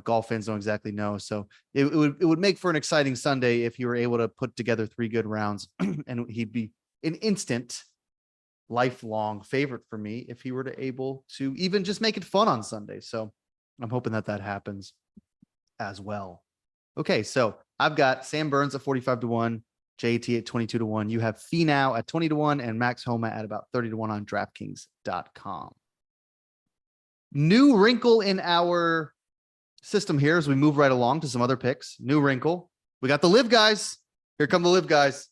Golf fans don't exactly know. So it would make for an exciting Sunday if you were able to put together 3 good rounds. And he'd be an instant lifelong favorite for me if he were to able to even just make it fun on Sunday. So I'm hoping that happens as well. Okay, so I've got Sam Burns at 45 to 1, JT at 22 to 1. You have Finau at 20 to 1 and Max Homa at about 30 to 1 on DraftKings.com. New wrinkle in our system here as we move right along to some other picks. New wrinkle. We got the live guys. Here come the live guys.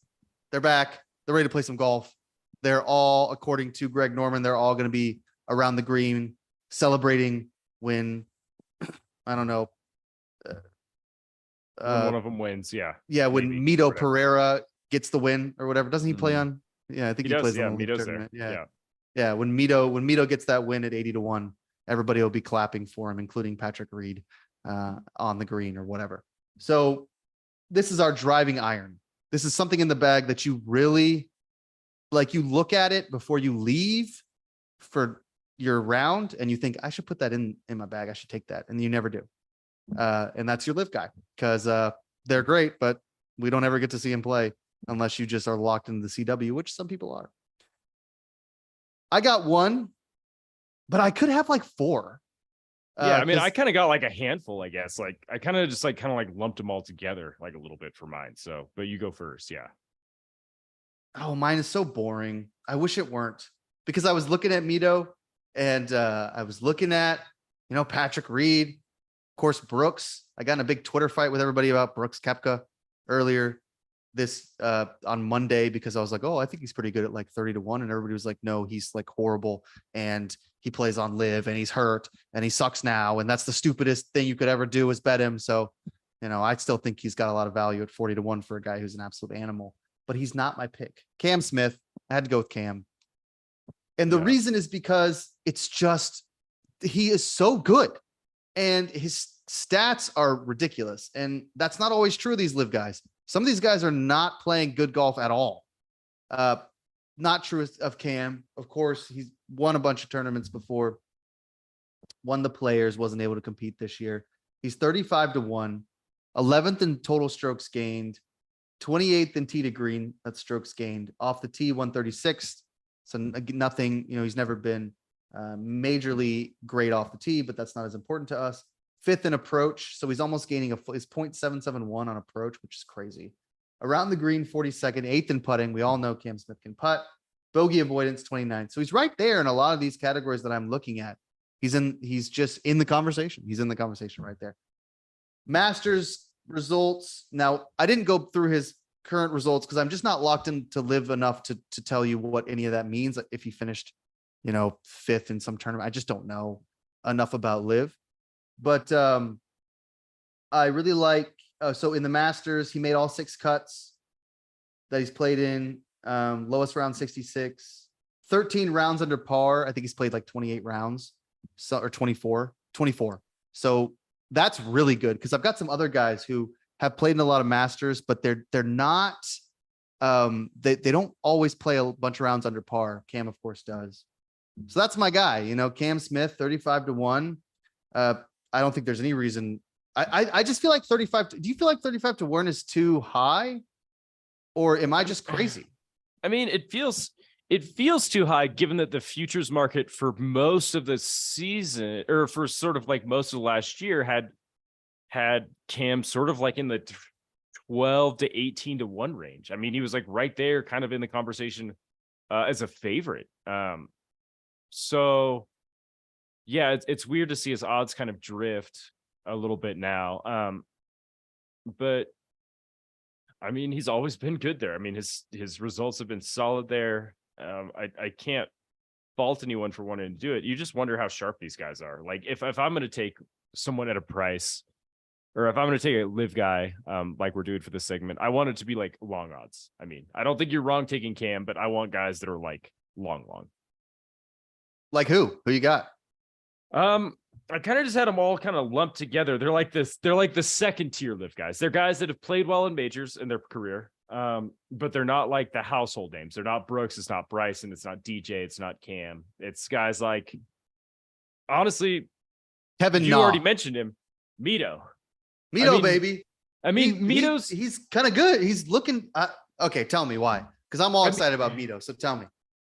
They're back. They're ready to play some golf. They're all, according to Greg Norman, they're all going to be around the green celebrating when, I don't know. When one of them wins. Yeah. Yeah. When maybe, Mito Pereira gets the win or whatever. Doesn't he play on? Yeah. I think he does, plays yeah, on the Mito's tournament. there. Yeah. Yeah. When Mito gets that win at 80 to 1, everybody will be clapping for him, including Patrick Reed on the green or whatever. So this is our driving iron. This is something in the bag that you really like. You look at it before you leave for your round and you think, I should put that in my bag. I should take that. And you never do. And that's your live guy because they're great, but we don't ever get to see him play unless you just are locked into the CW, which some people are. I got one, but I could have like 4. Yeah, I mean, I kind of got like a handful, I guess. Like I kind of just like lumped them all together like a little bit for mine. So, but you go first. Yeah. Oh, mine is so boring. I wish it weren't because I was looking at Mito and I was looking at, Patrick Reed, of course, Brooks. I got in a big Twitter fight with everybody about Brooks Koepka earlier this on Monday because I was like, oh, I think he's pretty good at like 30 to 1. And everybody was like, no, he's like horrible. And he plays on live and he's hurt and he sucks now. And that's the stupidest thing you could ever do is bet him. So, I still think he's got a lot of value at 40 to 1 for a guy who's an absolute animal, but he's not my pick. Cam Smith. I had to go with Cam. And the reason is because it's just, he is so good and his stats are ridiculous. And that's not always true of these live guys. Some of these guys are not playing good golf at all. Not true of Cam. Of course, he's won a bunch of tournaments before. Won the Players, wasn't able to compete this year. He's 35 to 1, 11th in total strokes gained, 28th in tee to green, that's strokes gained. Off the tee, 136th. So nothing, he's never been majorly great off the tee, but that's not as important to us. 5th in approach, so he's almost gaining his 0.771 on approach, which is crazy. Around the green, 42nd, 8th in putting. We all know Cam Smith can putt. Bogey avoidance, 29th. So he's right there in a lot of these categories that I'm looking at. He's just in the conversation. He's in the conversation right there. Masters results. Now, I didn't go through his current results because I'm just not locked in to live enough to tell you what any of that means. If he finished, 5th in some tournament, I just don't know enough about live. But I really like, so in the Masters, he made all 6 cuts that he's played in, lowest round 66, 13 rounds under par. I think he's played like 28 rounds, or 24. So that's really good because I've got some other guys who have played in a lot of Masters, but they're not, they don't always play a bunch of rounds under par. Cam, of course, does. So that's my guy, Cam Smith, 35 to 1. I don't think there's any reason. I just feel like 35. Do you feel like 35 to 1 is too high, or am I just crazy? I mean, it feels too high given that the futures market for most of the season, or for sort of like most of last year, had Cam sort of like in the 12 to 18 to 1 range. I mean, he was like right there, kind of in the conversation as a favorite. So. Yeah, it's weird to see his odds kind of drift a little bit now. But I mean, he's always been good there. I mean, his results have been solid there. I can't fault anyone for wanting to do it. You just wonder how sharp these guys are. Like if I'm going to take someone at a price, or if I'm going to take a live guy, like we're doing for this segment, I want it to be like long odds. I mean, I don't think you're wrong taking Cam, but I want guys that are like long. Like who? Who you got? I kind of just had them all kind of lumped together. They're like the second tier live guys. They're guys that have played well in majors in their career. But they're not like the household names. They're not Brooks. It's not Bryson. It's not DJ. It's not Cam. It's guys like, honestly, Kevin. You already mentioned him, Mito, baby. I mean, Mito's he's kind of good. He's looking. Okay, tell me why. Because I'm all excited about Mito. So tell me.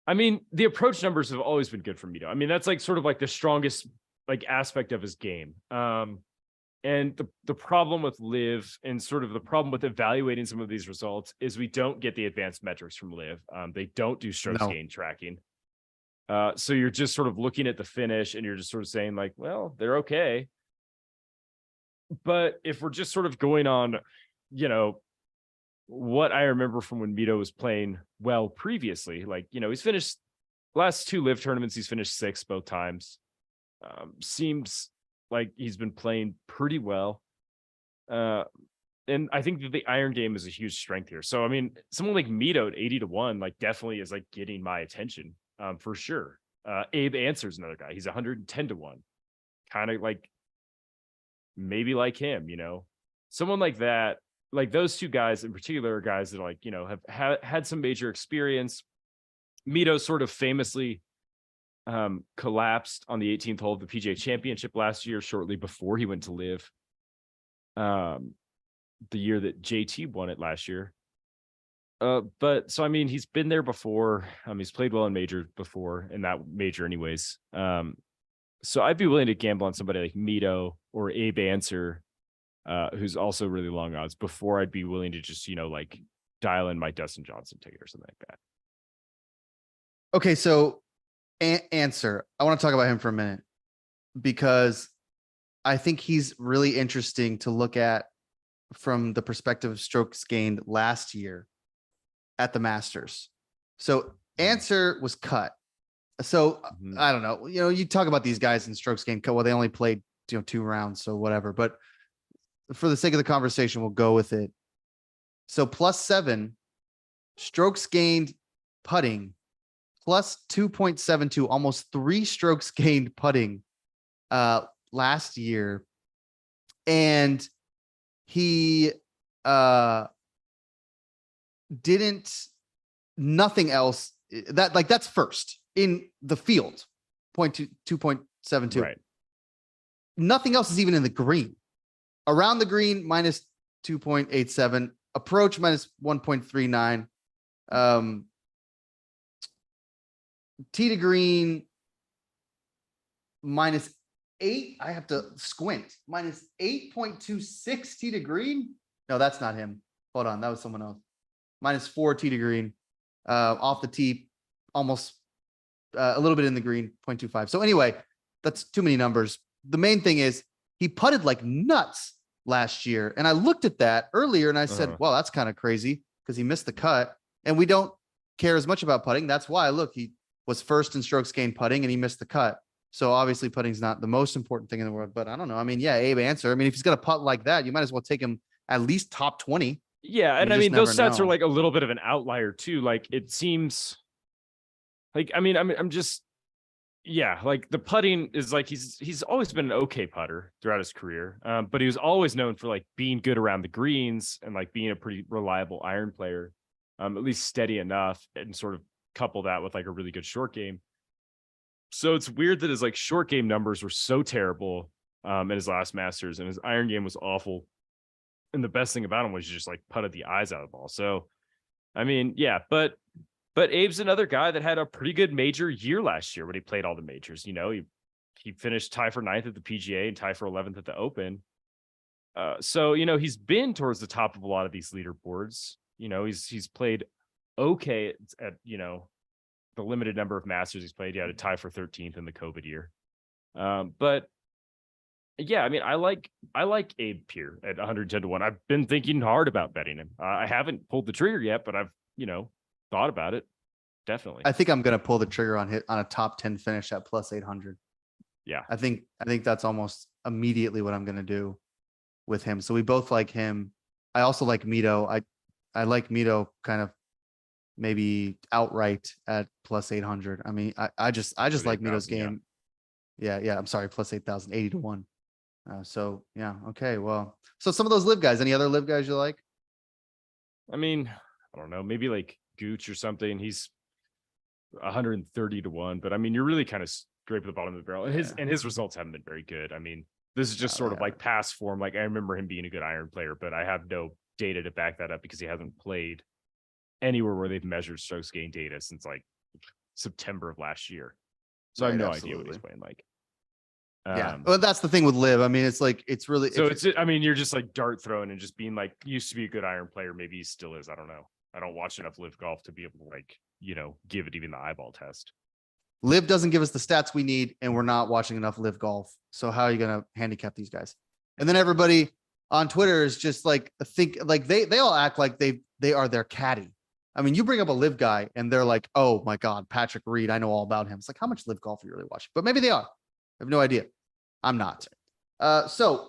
I mean, the approach numbers have always been good for Mito. I mean, that's like sort of like the strongest like aspect of his game. And the problem with Live and sort of the problem with evaluating some of these results is we don't get the advanced metrics from Live. They don't do strokes gain tracking. So you're just sort of looking at the finish and you're just sort of saying like, well, they're okay. But if we're just sort of going on, what I remember from when Mito was playing well previously, like, he's finished last 2 Live tournaments, he's finished 6 both times. Seems like he's been playing pretty well. And I think that the iron game is a huge strength here. So, I mean, someone like Mito at 80-1, like definitely is like getting my attention for sure. Abe Answer's another guy. He's 110-1. Kind of like maybe like him, someone like that, like those 2 guys in particular are guys that like, have had some major experience. Mito sort of famously collapsed on the 18th hole of the PGA Championship last year, shortly before he went to Live. The year that JT won it last year. But so I mean, he's been there before. He's played well in major before, in that major, anyways. So I'd be willing to gamble on somebody like Mito or Abe Answer, who's also really long odds, before I'd be willing to just like dial in my Dustin Johnson ticket or something like that. Okay, so Answer, I want to talk about him for a minute because I think he's really interesting to look at from the perspective of strokes gained last year at the Masters. So Answer was cut. So I don't know, you talk about these guys in strokes gained cut. Well, they only played 2 rounds, so whatever. But for the sake of the conversation, we'll go with it. So +7 strokes gained putting, +2.72, almost 3 strokes gained putting last year. And he nothing else that's first in the field, 2.72. Right. Nothing else is even in the green. Around the green, -2.87, approach -1.39. Tee to green -8. I have to squint. -8.26 tee to green. No, that's not him. Hold on, that was someone else. -4 tee to green. Off the tee, almost a little bit in the green, 0.25. So anyway, that's too many numbers. The main thing is he putted like nuts last year. And I looked at that earlier and I said, well, that's kind of crazy because he missed the cut. And we don't care as much about putting. That's why, look, he was first in strokes gained putting and he missed the cut. So obviously putting's not the most important thing in the world, but I don't know. I mean, yeah, Abe Answer. I mean, if he's going to putt like that, you might as well take him at least top 20. Yeah. And I mean, those stats are like a little bit of an outlier too. Like it seems like, I'm just, yeah, like the putting is like, he's always been an okay putter throughout his career. But he was always known for like being good around the greens and like being a pretty reliable iron player, at least steady enough, and sort of couple that with like a really good short game. So it's weird that his like short game numbers were so terrible in his last Masters, and his iron game was awful. And the best thing about him was he just like putted the eyes out of the ball. So, I mean, yeah, but Abe's another guy that had a pretty good major year last year when he played all the majors. He finished tie for 9th at the PGA and tie for 11th at the Open. So, he's been towards the top of a lot of these leaderboards. He's played okay at the limited number of Masters he's played. He had a tie for 13th in the COVID year. But yeah, I mean, I like Abe here at 110-1. I've been thinking hard about betting him. I haven't pulled the trigger yet, but I've, thought about it. Definitely. I think I'm going to pull the trigger on a top 10 finish at +800. Yeah. I think that's almost immediately what I'm going to do with him. So we both like him. I also like Mito. I like Mito kind of maybe outright at +800. I mean, I just like Mito's game. Yeah. I'm sorry, +8,000, 80-1. So yeah, okay. Well, so some of those live guys. Any other live guys you like? I mean, I don't know, maybe like Gooch or something. He's 130-1, but I mean, you're really kind of scraping the bottom of the barrel. And his results haven't been very good. I mean, this is just sort of like past form. Like I remember him being a good iron player, but I have no data to back that up because he hasn't played anywhere where they've measured strokes gain data since like September of last year. So I have no idea what he's playing like. Yeah. Well, that's the thing with Liv. I mean, it's like, it's really, So I mean, you're just like dart throwing and just being like, used to be a good iron player. Maybe he still is. I don't know. I don't watch enough Live golf to be able to like, give it even the eyeball test. Liv doesn't give us the stats we need, and we're not watching enough Live golf. So how are you going to handicap these guys? And then everybody on Twitter is just like, they all act like they are their caddy. I mean, you bring up a Live guy and they're like, oh my God, Patrick Reed, I know all about him. It's like, how much Live golf are you really watching? But maybe they are. I have no idea. I'm not. So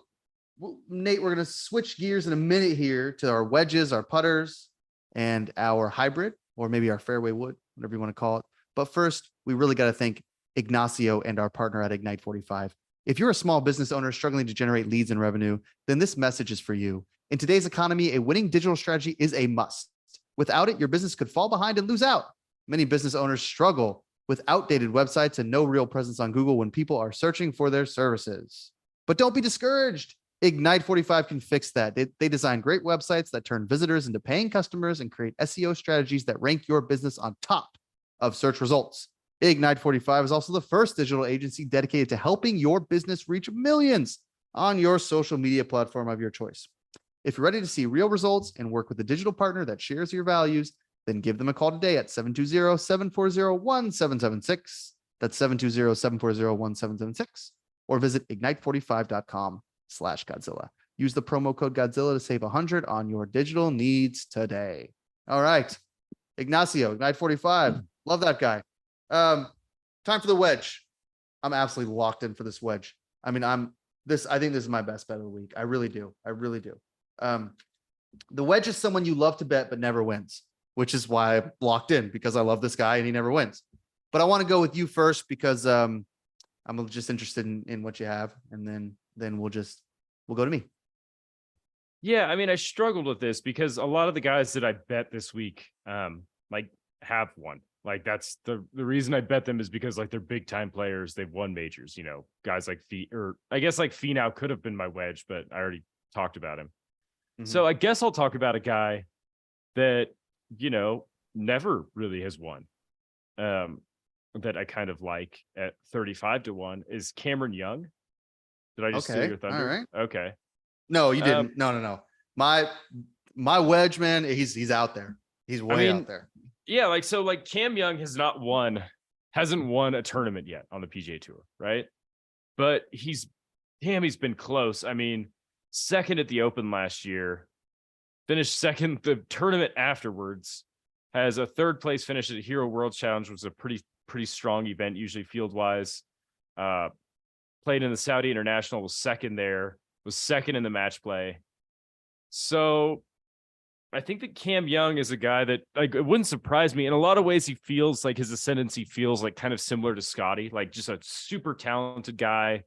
Nate, we're going to switch gears in a minute here to our wedges, our putters, and our hybrid, or maybe our fairway wood, whatever you want to call it. But first, we really got to thank Ignacio and our partner at Ignite 45. If you're a small business owner struggling to generate leads and revenue, then this message is for you. In today's economy, a winning digital strategy is a must. Without it, your business could fall behind and lose out. Many business owners struggle with outdated websites and no real presence on Google when people are searching for their services. But don't be discouraged. Ignite 45 can fix that. They design great websites that turn visitors into paying customers and create SEO strategies that rank your business on top of search results. Ignite 45 is also the first digital agency dedicated to helping your business reach millions on your social media platform of your choice. If you're ready to see real results and work with a digital partner that shares your values, then give them a call today at 720-740-1776. That's 720-740-1776. Or visit ignite45.com/Godzilla. Use the promo code Godzilla to save $100 on your digital needs today. All right. Ignacio, Ignite 45. Love that guy. Time for the wedge. I'm absolutely locked in for this wedge. I mean, I think this is my best bet of the week. I really do. The wedge is someone you love to bet but never wins, which is why I'm locked in, because I love this guy and he never wins. But I want to go with you first because I'm just interested in what you have, and then we'll go to me. Yeah, I mean, I struggled with this because a lot of the guys that I bet this week have won. Like that's the reason I bet them is because like they're big time players. They've won majors, guys like I guess like Finau could have been my wedge, but I already talked about him. Mm-hmm. So I guess I'll talk about a guy that, never really has won. That I kind of like at 35-1 is Cameron Young. Did I just steal your thunder? All right. Okay. No, you didn't. No. My wedge, man, he's out there. He's way out there. Yeah, like Cam Young hasn't won a tournament yet on the PGA Tour, right? But he's been close. I mean, second at the Open last year, finished second the tournament afterwards, has a third place finish at Hero World Challenge, which was a pretty strong event, usually field wise. Played in the Saudi International, was second there, was second in the match play. So I think that Cam Young is a guy that like it wouldn't surprise me. In a lot of ways, he feels like his ascendancy feels like kind of similar to Scotty, like just a super talented guy,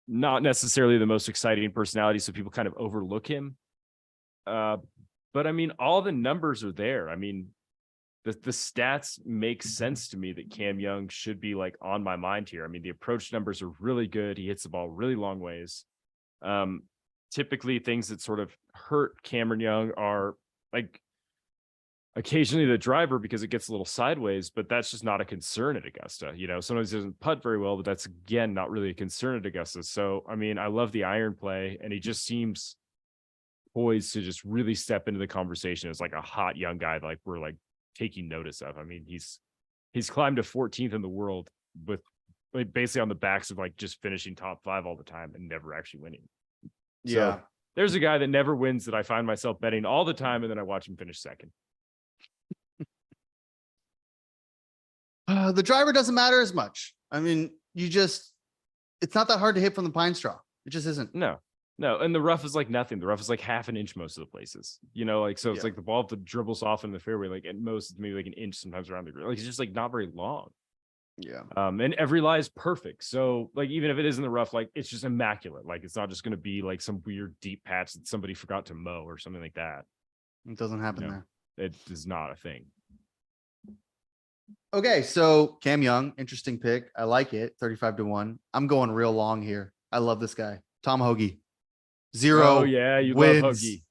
not necessarily the most exciting personality, so people kind of overlook him. But I mean, all the numbers are there. I mean, the stats make sense to me that Cam Young should be like on my mind here. I mean, the approach numbers are really good. He hits the ball really long ways. Typically things that sort of hurt Cameron Young are like occasionally the driver because it gets a little sideways, but that's just not a concern at Augusta. Sometimes he doesn't putt very well, but that's again not really a concern at Augusta. So I mean, I love the iron play, and he just seems poised to just really step into the conversation as like a hot young guy that like we're like taking notice of. I mean, he's climbed to 14th in the world with like basically on the backs of like just finishing top 5 all the time and never actually winning. Yeah. So there's a guy that never wins that I find myself betting all the time, and then I watch him finish second. The driver doesn't matter as much. I mean, it's not that hard to hit from the pine straw. It just isn't. No. And the rough is like nothing. The rough is like half an inch most of the places, it's like the ball that dribbles off in the fairway, like at most it's maybe like an inch sometimes around the green. Like it's just like not very long. Yeah. And every lie is perfect. So like, even if it is in the rough, like it's just immaculate. Like it's not just going to be like some weird deep patch that somebody forgot to mow or something like that. It doesn't happen there. It is not a thing. Okay. So Cam Young, interesting pick. I like it. 35-1. I'm going real long here. I love this guy. Tom Hoagie. 0. Oh yeah. You wins. love Hoagie.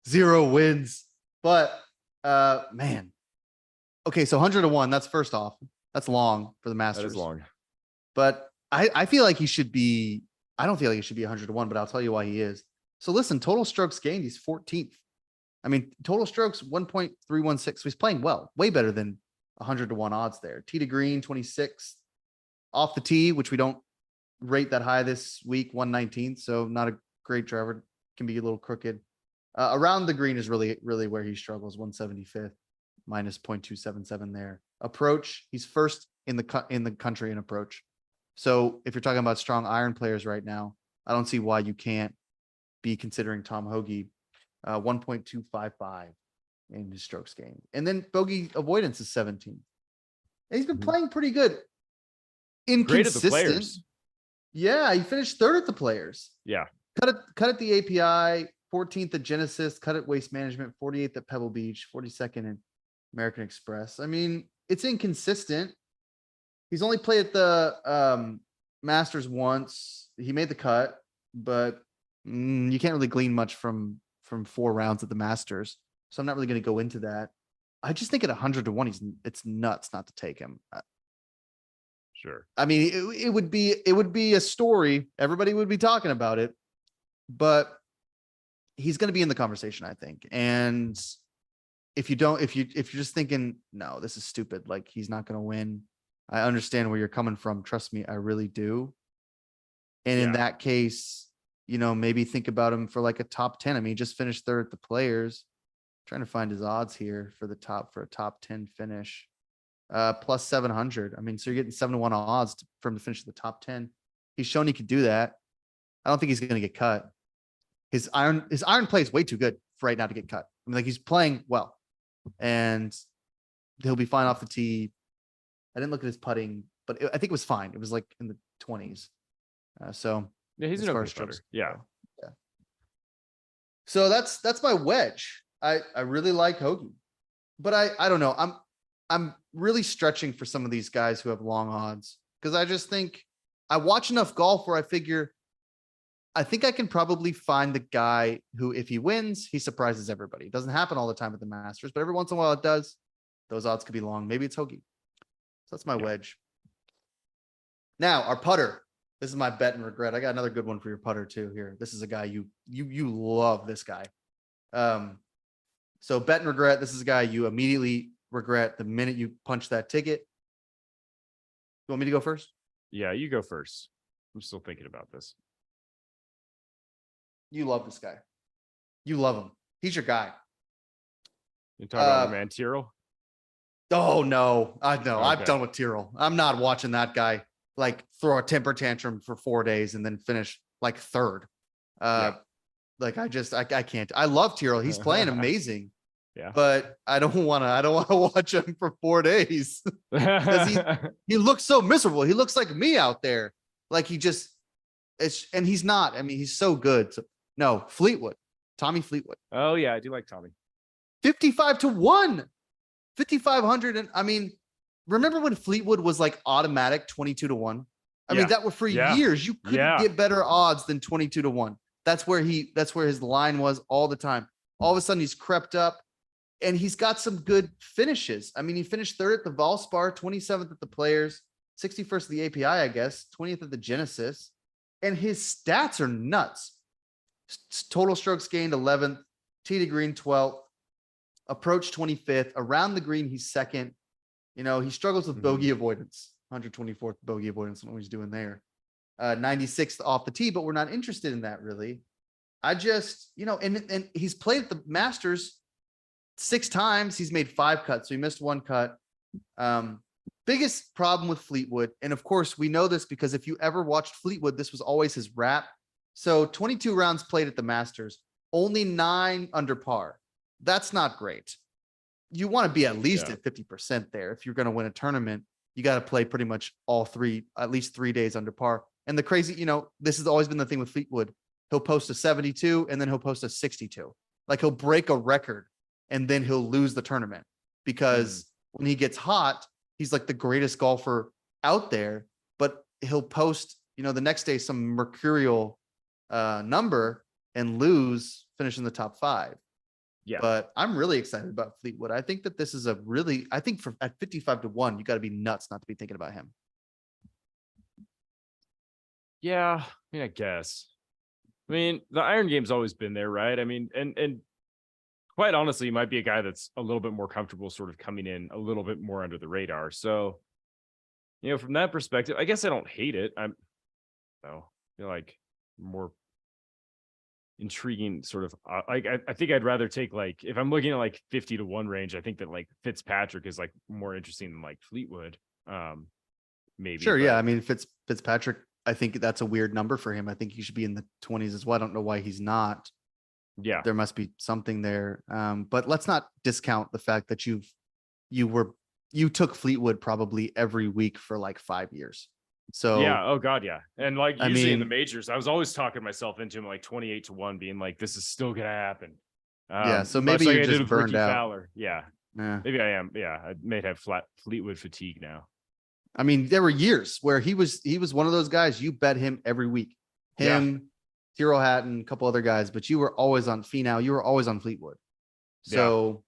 0 wins. But man. Okay. So 100-1. That's first off. That's long for the Masters. That is long. But I feel like he should be. I don't feel like he should be 100-1, but I'll tell you why he is. So listen, total strokes gained, he's 14th. I mean, total strokes 1.316. So he's playing well, way better than 100-1 odds there. Tee to green 26th, off the tee, which we don't rate that high this week, 119th. So not a great driver, can be a little crooked. Around the green is really where he struggles. 175th, minus 0.277 there. Approach, he's first in the country in approach. So if you're talking about strong iron players right now, I don't see why you can't be considering Tom Hoge. 1.255 in his strokes gained. And then bogey avoidance is 17. And he's been playing pretty good. Great at the Inconsistent. Players. Yeah, he finished third at the Players. Yeah. Cut at the API, 14th at Genesis, cut at Waste Management, 48th at Pebble Beach, 42nd in American Express. I mean, it's inconsistent. He's only played at the Masters once. He made the cut, but you can't really glean much from 4 rounds at the Masters. So I'm not really going to go into that. I just think at 100-1, it's nuts not to take him. Sure. I mean, it would be a story. Everybody would be talking about it, but he's going to be in the conversation, I think. And if you're just thinking, no, this is stupid, like he's not going to win, I understand where you're coming from. Trust me, I really do. And in that case, maybe think about him for like a top 10. I mean, he just finished third at the Players. Trying to find his odds here for a top 10 finish. Plus 700. I mean, so you're getting 7-1 odds for him to finish the top 10. He's shown he could do that. I don't think he's going to get cut. His iron play is way too good for right now to get cut. I mean, like he's playing well, and he'll be fine off the tee. I didn't look at his putting, but I think it was fine. It was like in the 20s. So yeah, he's an okay putter. Yeah. So that's my wedge. I really like Hoge, but I don't know. I'm really stretching for some of these guys who have long odds, because I just think I watch enough golf where I think I can probably find the guy who, if he wins, he surprises everybody. It doesn't happen all the time at the Masters, but every once in a while it does. Those odds could be long. Maybe it's Hoge. So that's my wedge. Now our putter. This is my bet and regret. I got another good one for your putter too here. This is a guy you love, this guy. So bet and regret. This is a guy you immediately regret the minute you punch that ticket. You want me to go first? Yeah, you go first. I'm still thinking about this. You love this guy. You love him. He's your guy. You talking about my man Tyrrell? Oh no, I know. Okay. I'm done with Tyrrell. I'm not watching that guy like throw a temper tantrum for 4 days and then finish like third. Like I can't. I love Tyrrell. He's playing amazing. Yeah. But I don't want to watch him for 4 days because he looks so miserable. He looks like me out there. Like and he's not. I mean, he's so good. So, no, Fleetwood, Tommy Fleetwood. Oh yeah, I do like Tommy. 55-1, 5,500. And I mean, remember when Fleetwood was like automatic 22-1? I mean, that was for years. You couldn't get better odds than 22-1. That's where his line was all the time. All of a sudden he's crept up and he's got some good finishes. I mean, he finished third at the Valspar, 27th at the Players, 61st at the API, I guess, 20th at the Genesis. And his stats are nuts. Total strokes gained 11th, tee to green 12th, approach 25th, around the green he's second. He struggles with bogey avoidance, 124th bogey avoidance. What he's doing there. 96th off the tee, but we're not interested in that really. I just, and he's played at the Masters 6 times. He's made 5 cuts, so he missed 1 cut. Biggest problem with Fleetwood, and of course we know this because if you ever watched Fleetwood, this was always his rap. So 22 rounds played at the Masters, only 9 under par. That's not great. You want to be at least at 50% there. If you're going to win a tournament, you got to play pretty much at least 3 days under par. And the crazy, this has always been the thing with Fleetwood. He'll post a 72 and then he'll post a 62. Like he'll break a record and then he'll lose the tournament because when he gets hot, he's like the greatest golfer out there, but he'll post, the next day some mercurial number and finish in the top 5. Yeah. But I'm really excited about Fleetwood. I think that this is at 55-1, you got to be nuts not to be thinking about him. Yeah, I mean, I guess. I mean, the iron game's always been there, right? I mean, and quite honestly, he might be a guy that's a little bit more comfortable sort of coming in a little bit more under the radar. So, from that perspective, I guess I don't hate it. I feel like more intriguing sort of I think I'd rather take, like, if I'm looking at like 50-1 range, I think that like Fitzpatrick is like more interesting than like Fleetwood. Maybe. Sure, yeah. But I mean, Fitzpatrick, I think that's a weird number for him. I think he should be in the 20s as well. I don't know why he's not. yeah. There must be something there. But let's not discount the fact that you took Fleetwood probably every week for like 5 years. So Yeah. Oh God. Yeah. And like I usually in the mean, majors, I was always talking myself into him like 28-1, being like, this is still gonna happen. yeah. So Much maybe like you're I did just with burned Ricky out. Fowler. Yeah. Yeah. Maybe I am. Yeah. I may have Fleetwood fatigue now. I mean, there were years where he was one of those guys you bet him every week. Him, Tyrrell Hatton, a couple other guys, but you were always on Finau. You were always on Fleetwood. So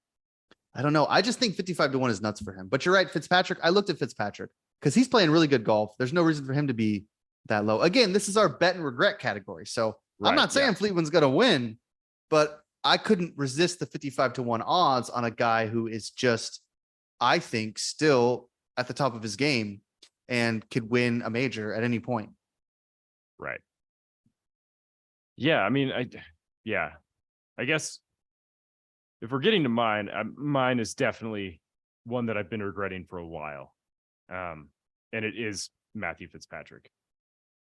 I don't know. I just think 55-1 is nuts for him. But you're right, Fitzpatrick. I looked at Fitzpatrick because he's playing really good golf. There's no reason for him to be that low. Again, this is our bet and regret category. So I'm not saying Fleetwood's going to win, but I couldn't resist the 55-1 odds on a guy who is just, I think, still at the top of his game and could win a major at any point. Right. Yeah. I mean, I guess if we're getting to mine is definitely one that I've been regretting for a while. And it is Matthew Fitzpatrick.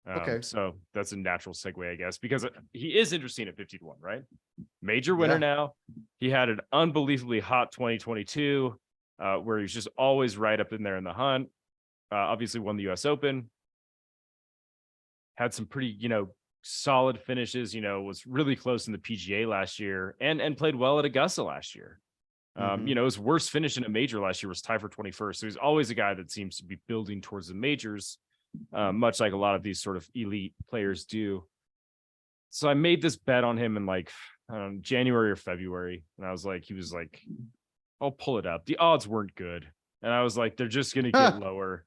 Okay. So that's a natural segue, I guess, because he is interesting at 50-1, right? Major winner now. He had an unbelievably hot 2022, where he was just always right up in there in the hunt. Obviously won the US Open. Had some pretty, solid finishes, was really close in the PGA last year and played well at Augusta last year. His worst finish in a major last year was tied for 21st. So he's always a guy that seems to be building towards the majors, much like a lot of these sort of elite players do. So I made this bet on him in like January or February. And I was like, he was like, I'll pull it up. The odds weren't good. And I was like, they're just going to get lower.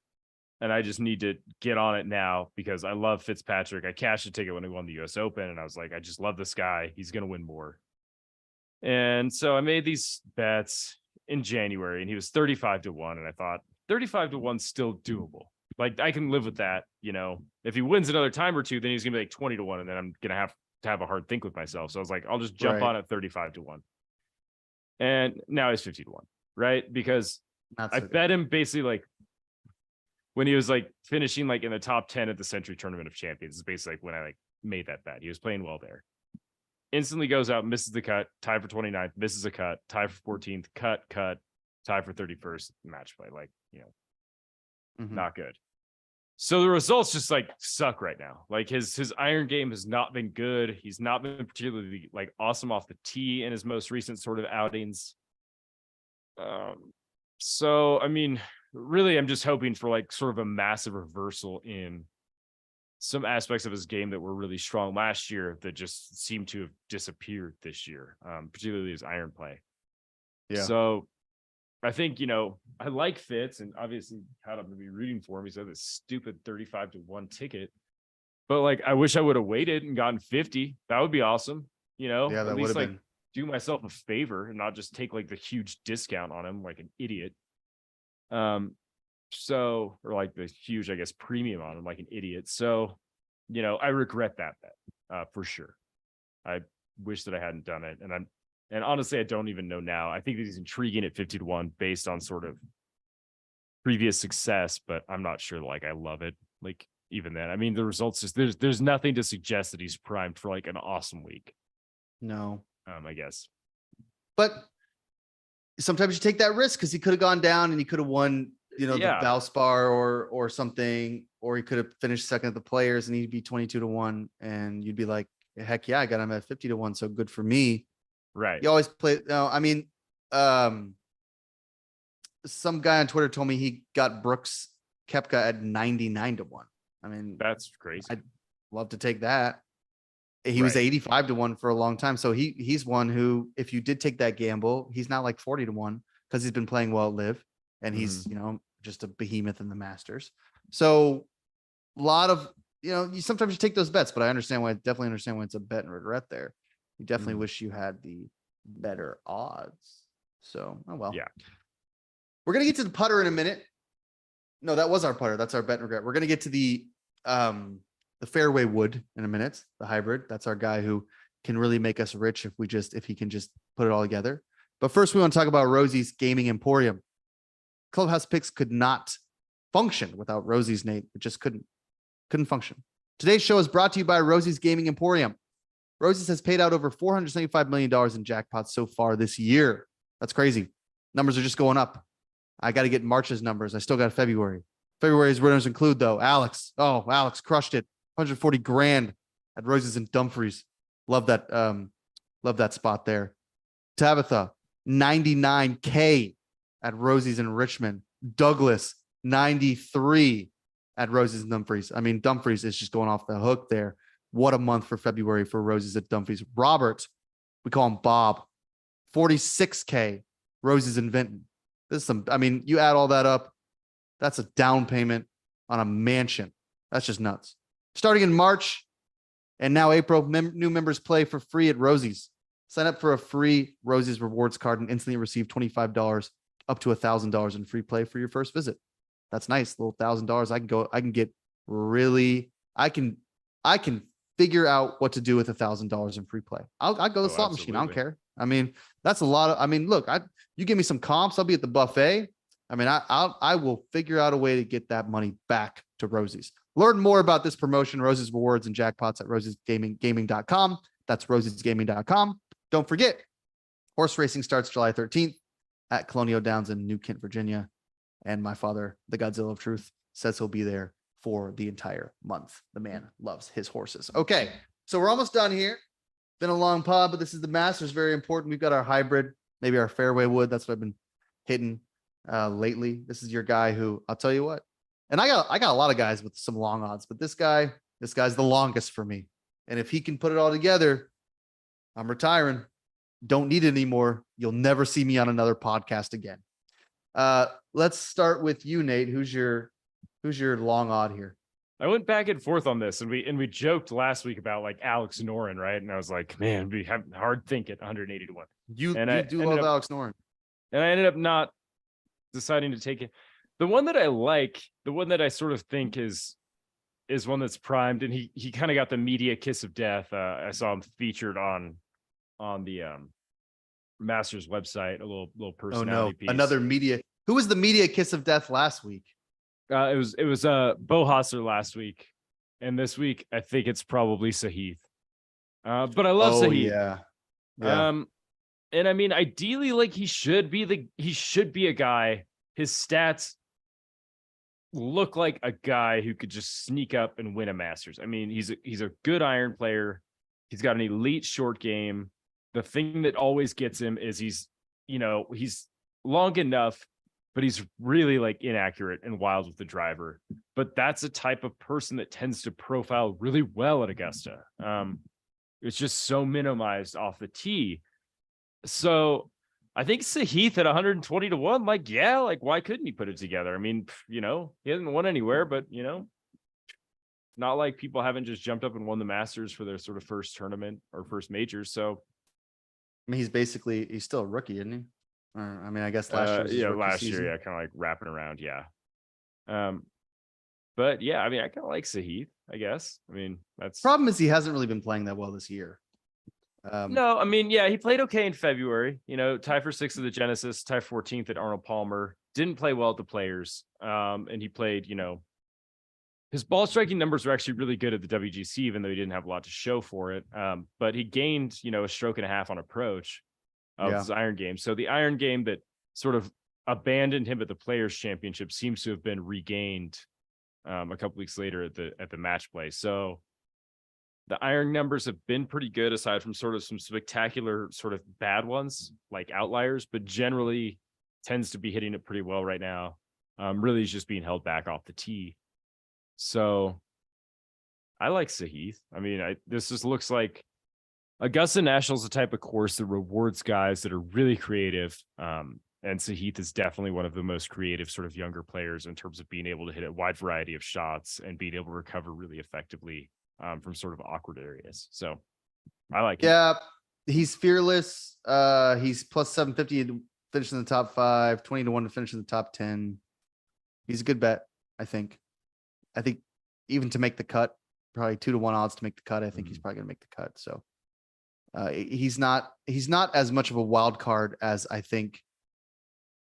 And I just need to get on it now because I love Fitzpatrick. I cashed a ticket when he won the US Open. And I was like, I just love this guy. He's going to win more. And so I made these bets in January and he was 35-1. And I thought 35-1 still doable. Like I can live with that. If he wins another time or two, then he's going to be like 20-1. And then I'm going to have a hard think with myself. So I was like, I'll just jump on at 35-1. And now he's 50-1, right? Because I bet him basically like when he was like finishing like in the top 10 at the Century Tournament of Champions. Is basically like when I like made that bet. He was playing well there. Instantly goes out, misses the cut, tie for 29th, misses a cut, tie for 14th, cut, tie for 31st, match play. Like, not good. So the results just like suck right now. Like his iron game has not been good. He's not been particularly like awesome off the tee in his most recent sort of outings. So I mean, really, I'm just hoping for like sort of a massive reversal in some aspects of his game that were really strong last year that just seem to have disappeared this year, particularly his iron play. Yeah. So I think, I like Fitz and obviously had him to be rooting for him. He's had this stupid 35-1 ticket, but like, I wish I would have waited and gotten 50. That would be awesome. Yeah, that at would least have like been. do myself a favor and not just take like the huge discount on him like an idiot. So, or like the huge, I guess, premium on him like an idiot. So, I regret that bet, for sure. I wish that I hadn't done it. And honestly, I don't even know now. I think that he's intriguing at 50-1 based on sort of previous success, but I'm not sure like I love it. Like even then, I mean, the results just there's nothing to suggest that he's primed for like an awesome week. No. I guess. But sometimes you take that risk because he could have gone down and he could have won, the Valspar or something, or he could have finished second at the Players and he'd be 22-1 and you'd be like, heck yeah, I got him at 50-1. So good for me. Right. You always play. No, I mean, some guy on Twitter told me he got Brooks Koepka at 99-1. I mean, that's crazy. I'd love to take that. He was 85-1 for a long time. So he's one who, if you did take that gamble, he's not like 40-1 because he's been playing well at Live and he's, just a behemoth in the Masters. So a lot of you sometimes you take those bets, but I definitely understand why it's a bet and regret there. You definitely wish you had the better odds. So, oh well. Yeah. We're going to get to the putter in a minute. No, that was our putter. That's our bet and regret. We're going to get to the fairway wood in a minute, the hybrid. That's our guy who can really make us rich if he can just put it all together. But first, we want to talk about Rosie's Gaming Emporium. Clubhouse Picks could not function without Rosie's, Nate. It just couldn't function. Today's show is brought to you by Rosie's Gaming Emporium. Rosie's has paid out over $475 million in jackpots so far this year. That's crazy. Numbers are just going up. I got to get March's numbers. I still got February. February's winners include, though, Alex. Oh, Alex crushed it. 140 grand at Rosie's in Dumfries. Love that. Love that spot there. Tabitha, 99K at Rosie's in Richmond. Douglas, 93 at Rosie's in Dumfries. I mean, Dumfries is just going off the hook there. What a month for February for Rosie's at Dumfries. Robert, we call him Bob, 46K, Rosie's in Vinton. This is you add all that up, that's a down payment on a mansion. That's just nuts. Starting in March and now April, new members play for free at Rosie's. Sign up for a free Rosie's rewards card and instantly receive $25 up to $1,000 in free play for your first visit. That's nice. A little $1,000. I can figure out what to do with $1,000 in free play. I'll go to the slot machine. I don't care. That's a lot of, look, you give me some comps, I'll be at the buffet. I will figure out a way to get that money back to Rosie's. Learn more about this promotion, Rosie's rewards and jackpots at rosiesgaming.com. That's rosiesgaming.com. Don't forget, horse racing starts July 13th at Colonial Downs in New Kent, Virginia. And my father, the Godzilla of Truth, says he'll be there for the entire month. The man loves his horses. Okay, so we're almost done here. Been a long pod, but this is the Masters. Very important. We've got our hybrid, maybe our fairway wood. That's what I've been hitting lately. This is your guy who, I'll tell you what. And I got a lot of guys with some long odds, but this guy's the longest for me. And if he can put it all together, I'm retiring. Don't need it anymore. You'll never see me on another podcast again. Let's start with you, Nate. Who's your long odd here? I went back and forth on this, and we joked last week about like Alex Noren, right? And I was like, man, we have hard think at 180 to 1. You do love Alex Noren. And I ended up not deciding to take it. The one that I like, the one that I sort of think is one that's primed, and he kind of got the media kiss of death. I saw him featured on the Masters website, a little personality piece. Another media. Who was the media kiss of death last week? It was Bo Hosser last week, and this week I think it's probably Sahith. But I love Sahith. Yeah. And ideally, like he should be a guy. His stats look like a guy who could just sneak up and win a Masters. He's a good iron player. He's got an elite short game. The thing that always gets him is he's long enough, but he's really like inaccurate and wild with the driver. But that's a type of person that tends to profile really well at Augusta. It's just so minimized off the tee. So I think Sahith at 120 to 1, why couldn't he put it together? He hasn't won anywhere, but not like people haven't just jumped up and won the Masters for their sort of first tournament or first majors. So he's still a rookie, isn't he? I guess last year. Last year, kind of like wrapping around. Yeah. But yeah, I kind of like Sahith, I guess. That's problem is he hasn't really been playing that well this year. No, he played okay in February, tied for 6th at the Genesis, tied 14th at Arnold Palmer, didn't play well at the Players. And he played, his ball striking numbers were actually really good at the WGC, even though he didn't have a lot to show for it. But he gained, a stroke and a half on approach of his iron game. So the iron game that sort of abandoned him at the Players Championship seems to have been regained a couple weeks later at the match play. So the iron numbers have been pretty good, aside from sort of some spectacular sort of bad ones like outliers, but generally tends to be hitting it pretty well right now. Really is just being held back off the tee. So I like Sahith. This just looks like Augusta National is the type of course that rewards guys that are really creative, And Sahith is definitely one of the most creative sort of younger players in terms of being able to hit a wide variety of shots and being able to recover really effectively from sort of awkward areas. So I like him. Yeah, he's fearless. He's plus 750 to finish in the top 5, 20 to 1 to finish in the top 10. He's a good bet, I think. I think even to make the cut, probably 2 to 1 odds to make the cut. I think he's probably gonna make the cut. So he's not as much of a wild card as I think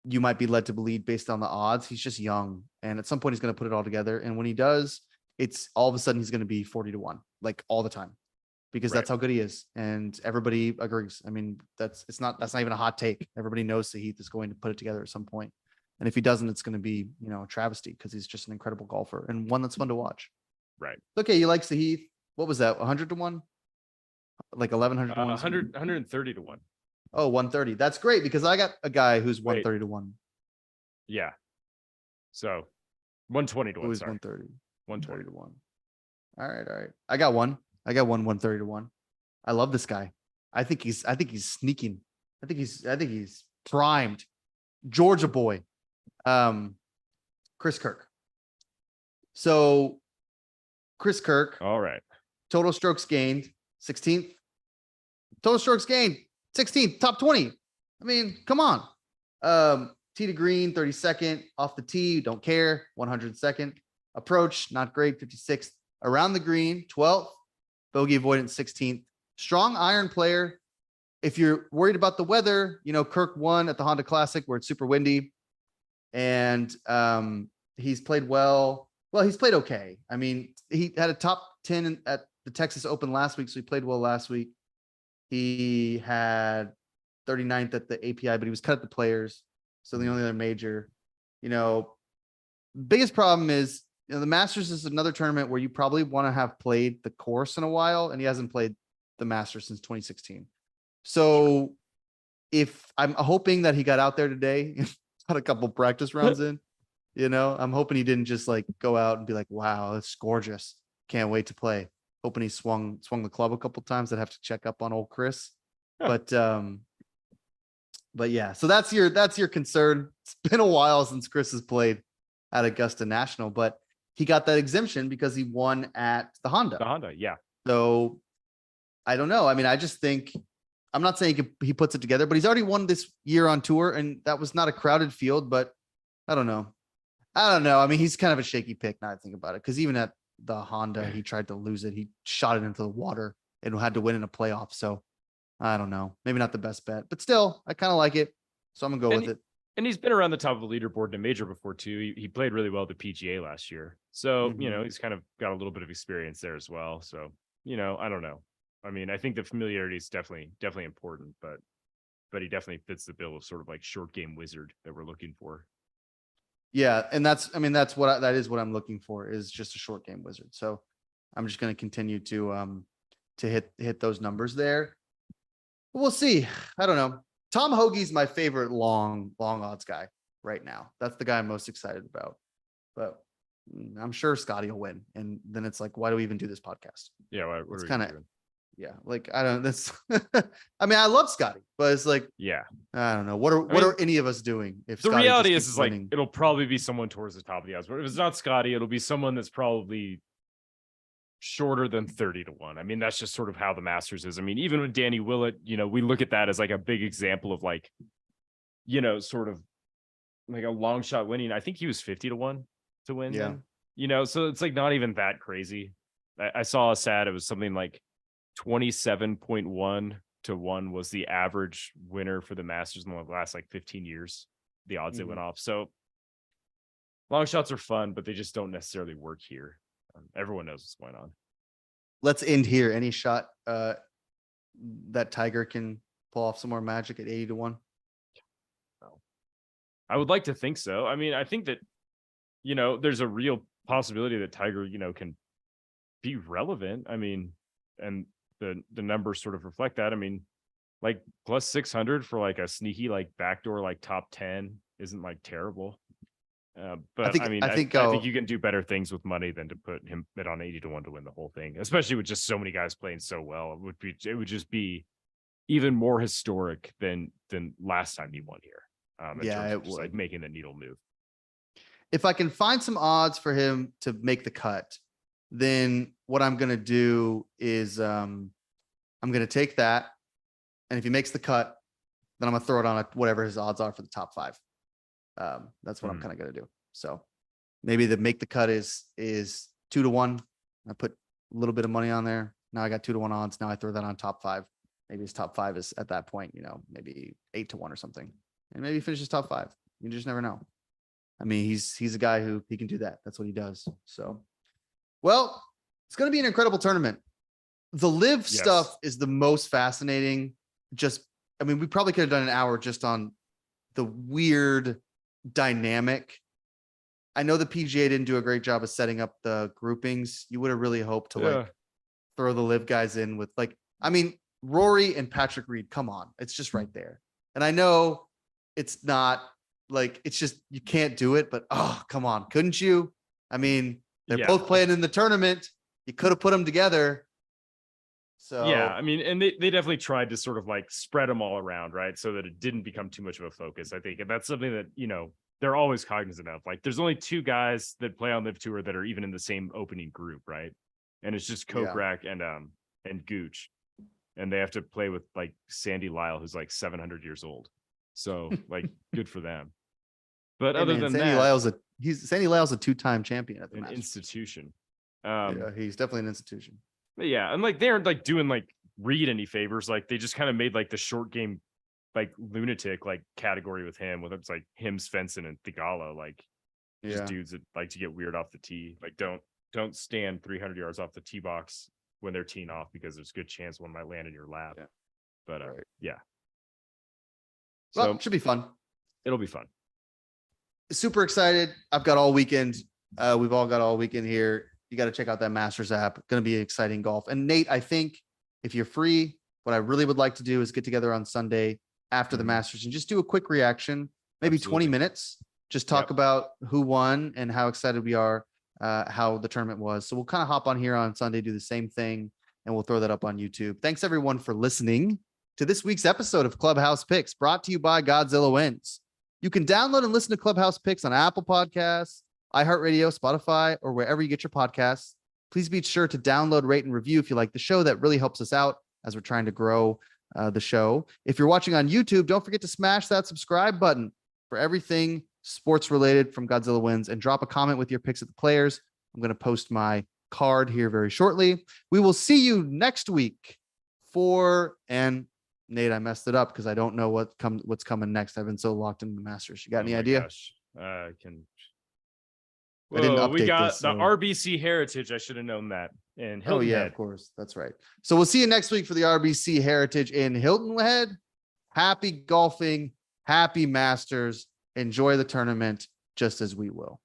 you might be led to believe based on the odds. He's just young, and at some point he's going to put it all together. And when he does, it's all of a sudden he's going to be 40 to 1, like all the time, because that's how good he is. And everybody agrees. I mean, that's not even a hot take. Everybody knows Sahith is going to put it together at some point. And if he doesn't, it's going to be, a travesty, because he's just an incredible golfer and one that's fun to watch. Right. Okay. You like Sahith. What was that? 100 to 1? Like 1100 to 1? 130 to 1. Oh, 130. That's great, because I got a guy who's 130 to 1. Yeah. So 120 to 1. Who's Sorry. 130? 120 to 1. All right. I got one 130 to 1. I love this guy. I think he's sneaking. I think he's primed. Georgia boy. Chris Kirk. So Chris Kirk. All right. Total strokes gained, 16th. Total strokes gained, 16th, top 20. I mean, come on. Tee to green, 32nd. Off the tee, don't care, 102nd. Approach, not great, 56th. Around the green, 12th. Bogey avoidance, 16th. Strong iron player. If you're worried about the weather, Kirk won at the Honda Classic where it's super windy. And he's played well. Well, he's played okay. I mean, he had a top 10 at the Texas Open last week, so he played well last week. He had 39th at the API, but he was cut at the Players. So the only other major, biggest problem is, the Masters is another tournament where you probably want to have played the course in a while, and he hasn't played the Masters since 2016. So if I'm hoping that he got out there today, got a couple practice rounds in, I'm hoping he didn't just like go out and be like, wow, it's gorgeous. Can't wait to play. Hoping he swung the club a couple times. I'd have to check up on old Chris. But yeah, so that's your concern. It's been a while since Chris has played at Augusta National, but he got that exemption because he won at the Honda. The Honda, yeah. So I don't know. I mean, I just think, I'm not saying he puts it together, but he's already won this year on tour, and that was not a crowded field, but I don't know. I mean, he's kind of a shaky pick now I think about it, because even at the Honda, he tried to lose it. He shot it into the water and had to win in a playoff. So I don't know. Maybe not the best bet, but still, I kind of like it. So I'm gonna go with it. And he's been around the top of the leaderboard in a major before too. He played really well at the PGA last year. So, he's kind of got a little bit of experience there as well. So, I don't know. I mean, I think the familiarity is definitely important, but he definitely fits the bill of sort of like short game wizard that we're looking for. Yeah, and that is what I'm looking for, is just a short game wizard. So I'm just going to continue to hit those numbers there. We'll see. I don't know. Tom Hoagie's my favorite long odds guy right now. That's the guy I'm most excited about. But I'm sure Scotty will win, and then it's like, why do we even do this podcast? Yeah, it's kind of, yeah. Like I don't. That's. I mean, I love Scotty, but it's like, yeah. I don't know. What are any of us doing? If the Scotty reality is winning? like it'll probably be someone towards the top of the odds. But if it's not Scotty, it'll be someone that's probably shorter than 30 to 1. I mean, that's just sort of how the Masters is. I mean, even with Danny Willett, we look at that as like a big example of like, sort of like a long shot winning. I think he was 50 to 1 to win. Yeah. Then. So it's like not even that crazy. I saw a stat. It was something like 27.1 to 1 was the average winner for the Masters in the last like 15 years. The odds that went off. So long shots are fun, but they just don't necessarily work here. Everyone knows what's going on. Let's end here. Any shot that Tiger can pull off some more magic at 80 to 1? No. I would like to think so. I mean, I think that, there's a real possibility that Tiger, can be relevant. I mean, and the numbers sort of reflect that. I mean, like plus 600 for like a sneaky, like backdoor, like top 10 isn't like terrible. But I think you can do better things with money than to put him at on 80 to 1 to win the whole thing, especially with just so many guys playing so well. It would just be even more historic than last time he won here. in terms of just like making the needle move. If I can find some odds for him to make the cut, then what I'm going to do is I'm going to take that. And if he makes the cut, then I'm going to throw it on whatever his odds are for the top 5. That's what I'm kind of going to do. So maybe the make the cut is 2-1. I put a little bit of money on there. Now I got 2-1 odds. Now I throw that on top 5. Maybe his top 5 is at that point, maybe 8-1 or something. And maybe he finishes top 5. You just never know. I mean, he's a guy who he can do that. That's what he does. So, well, it's going to be an incredible tournament. The live stuff is the most fascinating. We probably could have done an hour just on the weird dynamic. I know the PGA didn't do a great job of setting up the groupings. You would have really hoped to throw the live guys in with Rory and Patrick Reed. Come on. It's just right there. And I know it's not it's just, you can't do it, but come on. Couldn't you? I mean, they're both playing in the tournament. You could have put them together. So yeah, and they definitely tried to sort of spread them all around, right? So that it didn't become too much of a focus, I think. And that's something that, they're always cognizant of. There's only 2 guys that play on Live Tour that are even in the same opening group, right? And it's just Kokrak and Gooch. And they have to play with Sandy Lyle, who's 700 years old. So good for them. But other than Sandy that, Sandy Lyle's a 2-time champion at the an institution. He's definitely an institution. But yeah, and they aren't doing Reed any favors. They just kind of made the short game lunatic category with him, with it's him, Svensson, and Thigala, just dudes that like to get weird off the tee. Don't stand 300 yards off the tee box when they're teeing off, because there's a good chance one might land in your lap. Yeah. But yeah. Well, should be fun. It'll be fun. Super excited. I've got all weekend. We've all got all weekend here. You got to check out that Masters app. Going to be exciting golf. And Nate, I think if you're free, what I really would like to do is get together on Sunday after the Masters and just do a quick reaction, maybe 20 minutes, just talk about who won and how excited we are, how the tournament was. So we'll kind of hop on here on Sunday, do the same thing, and we'll throw that up on YouTube. Thanks everyone for listening to this week's episode of Clubhouse Picks, brought to you by Godzilla Wins. You can download and listen to Clubhouse Picks on Apple Podcasts, iHeartRadio, Spotify, or wherever you get your podcasts. Please be sure to download, rate, and review if you like the show. That really helps us out as we're trying to grow the show. If you're watching on YouTube, don't forget to smash that subscribe button for everything sports related from Godzilla Wins, and drop a comment with your picks of the players. I'm going to post my card here very shortly. We will see you next week and Nate, I messed it up because I don't know what's coming next. I've been so locked into the Masters. You got any idea? Gosh. I didn't update we got this, so. the RBC Heritage. I should have known that. And Hilton Head. Of course. That's right. So we'll see you next week for the RBC Heritage in Hilton Head. Happy golfing. Happy Masters. Enjoy the tournament just as we will.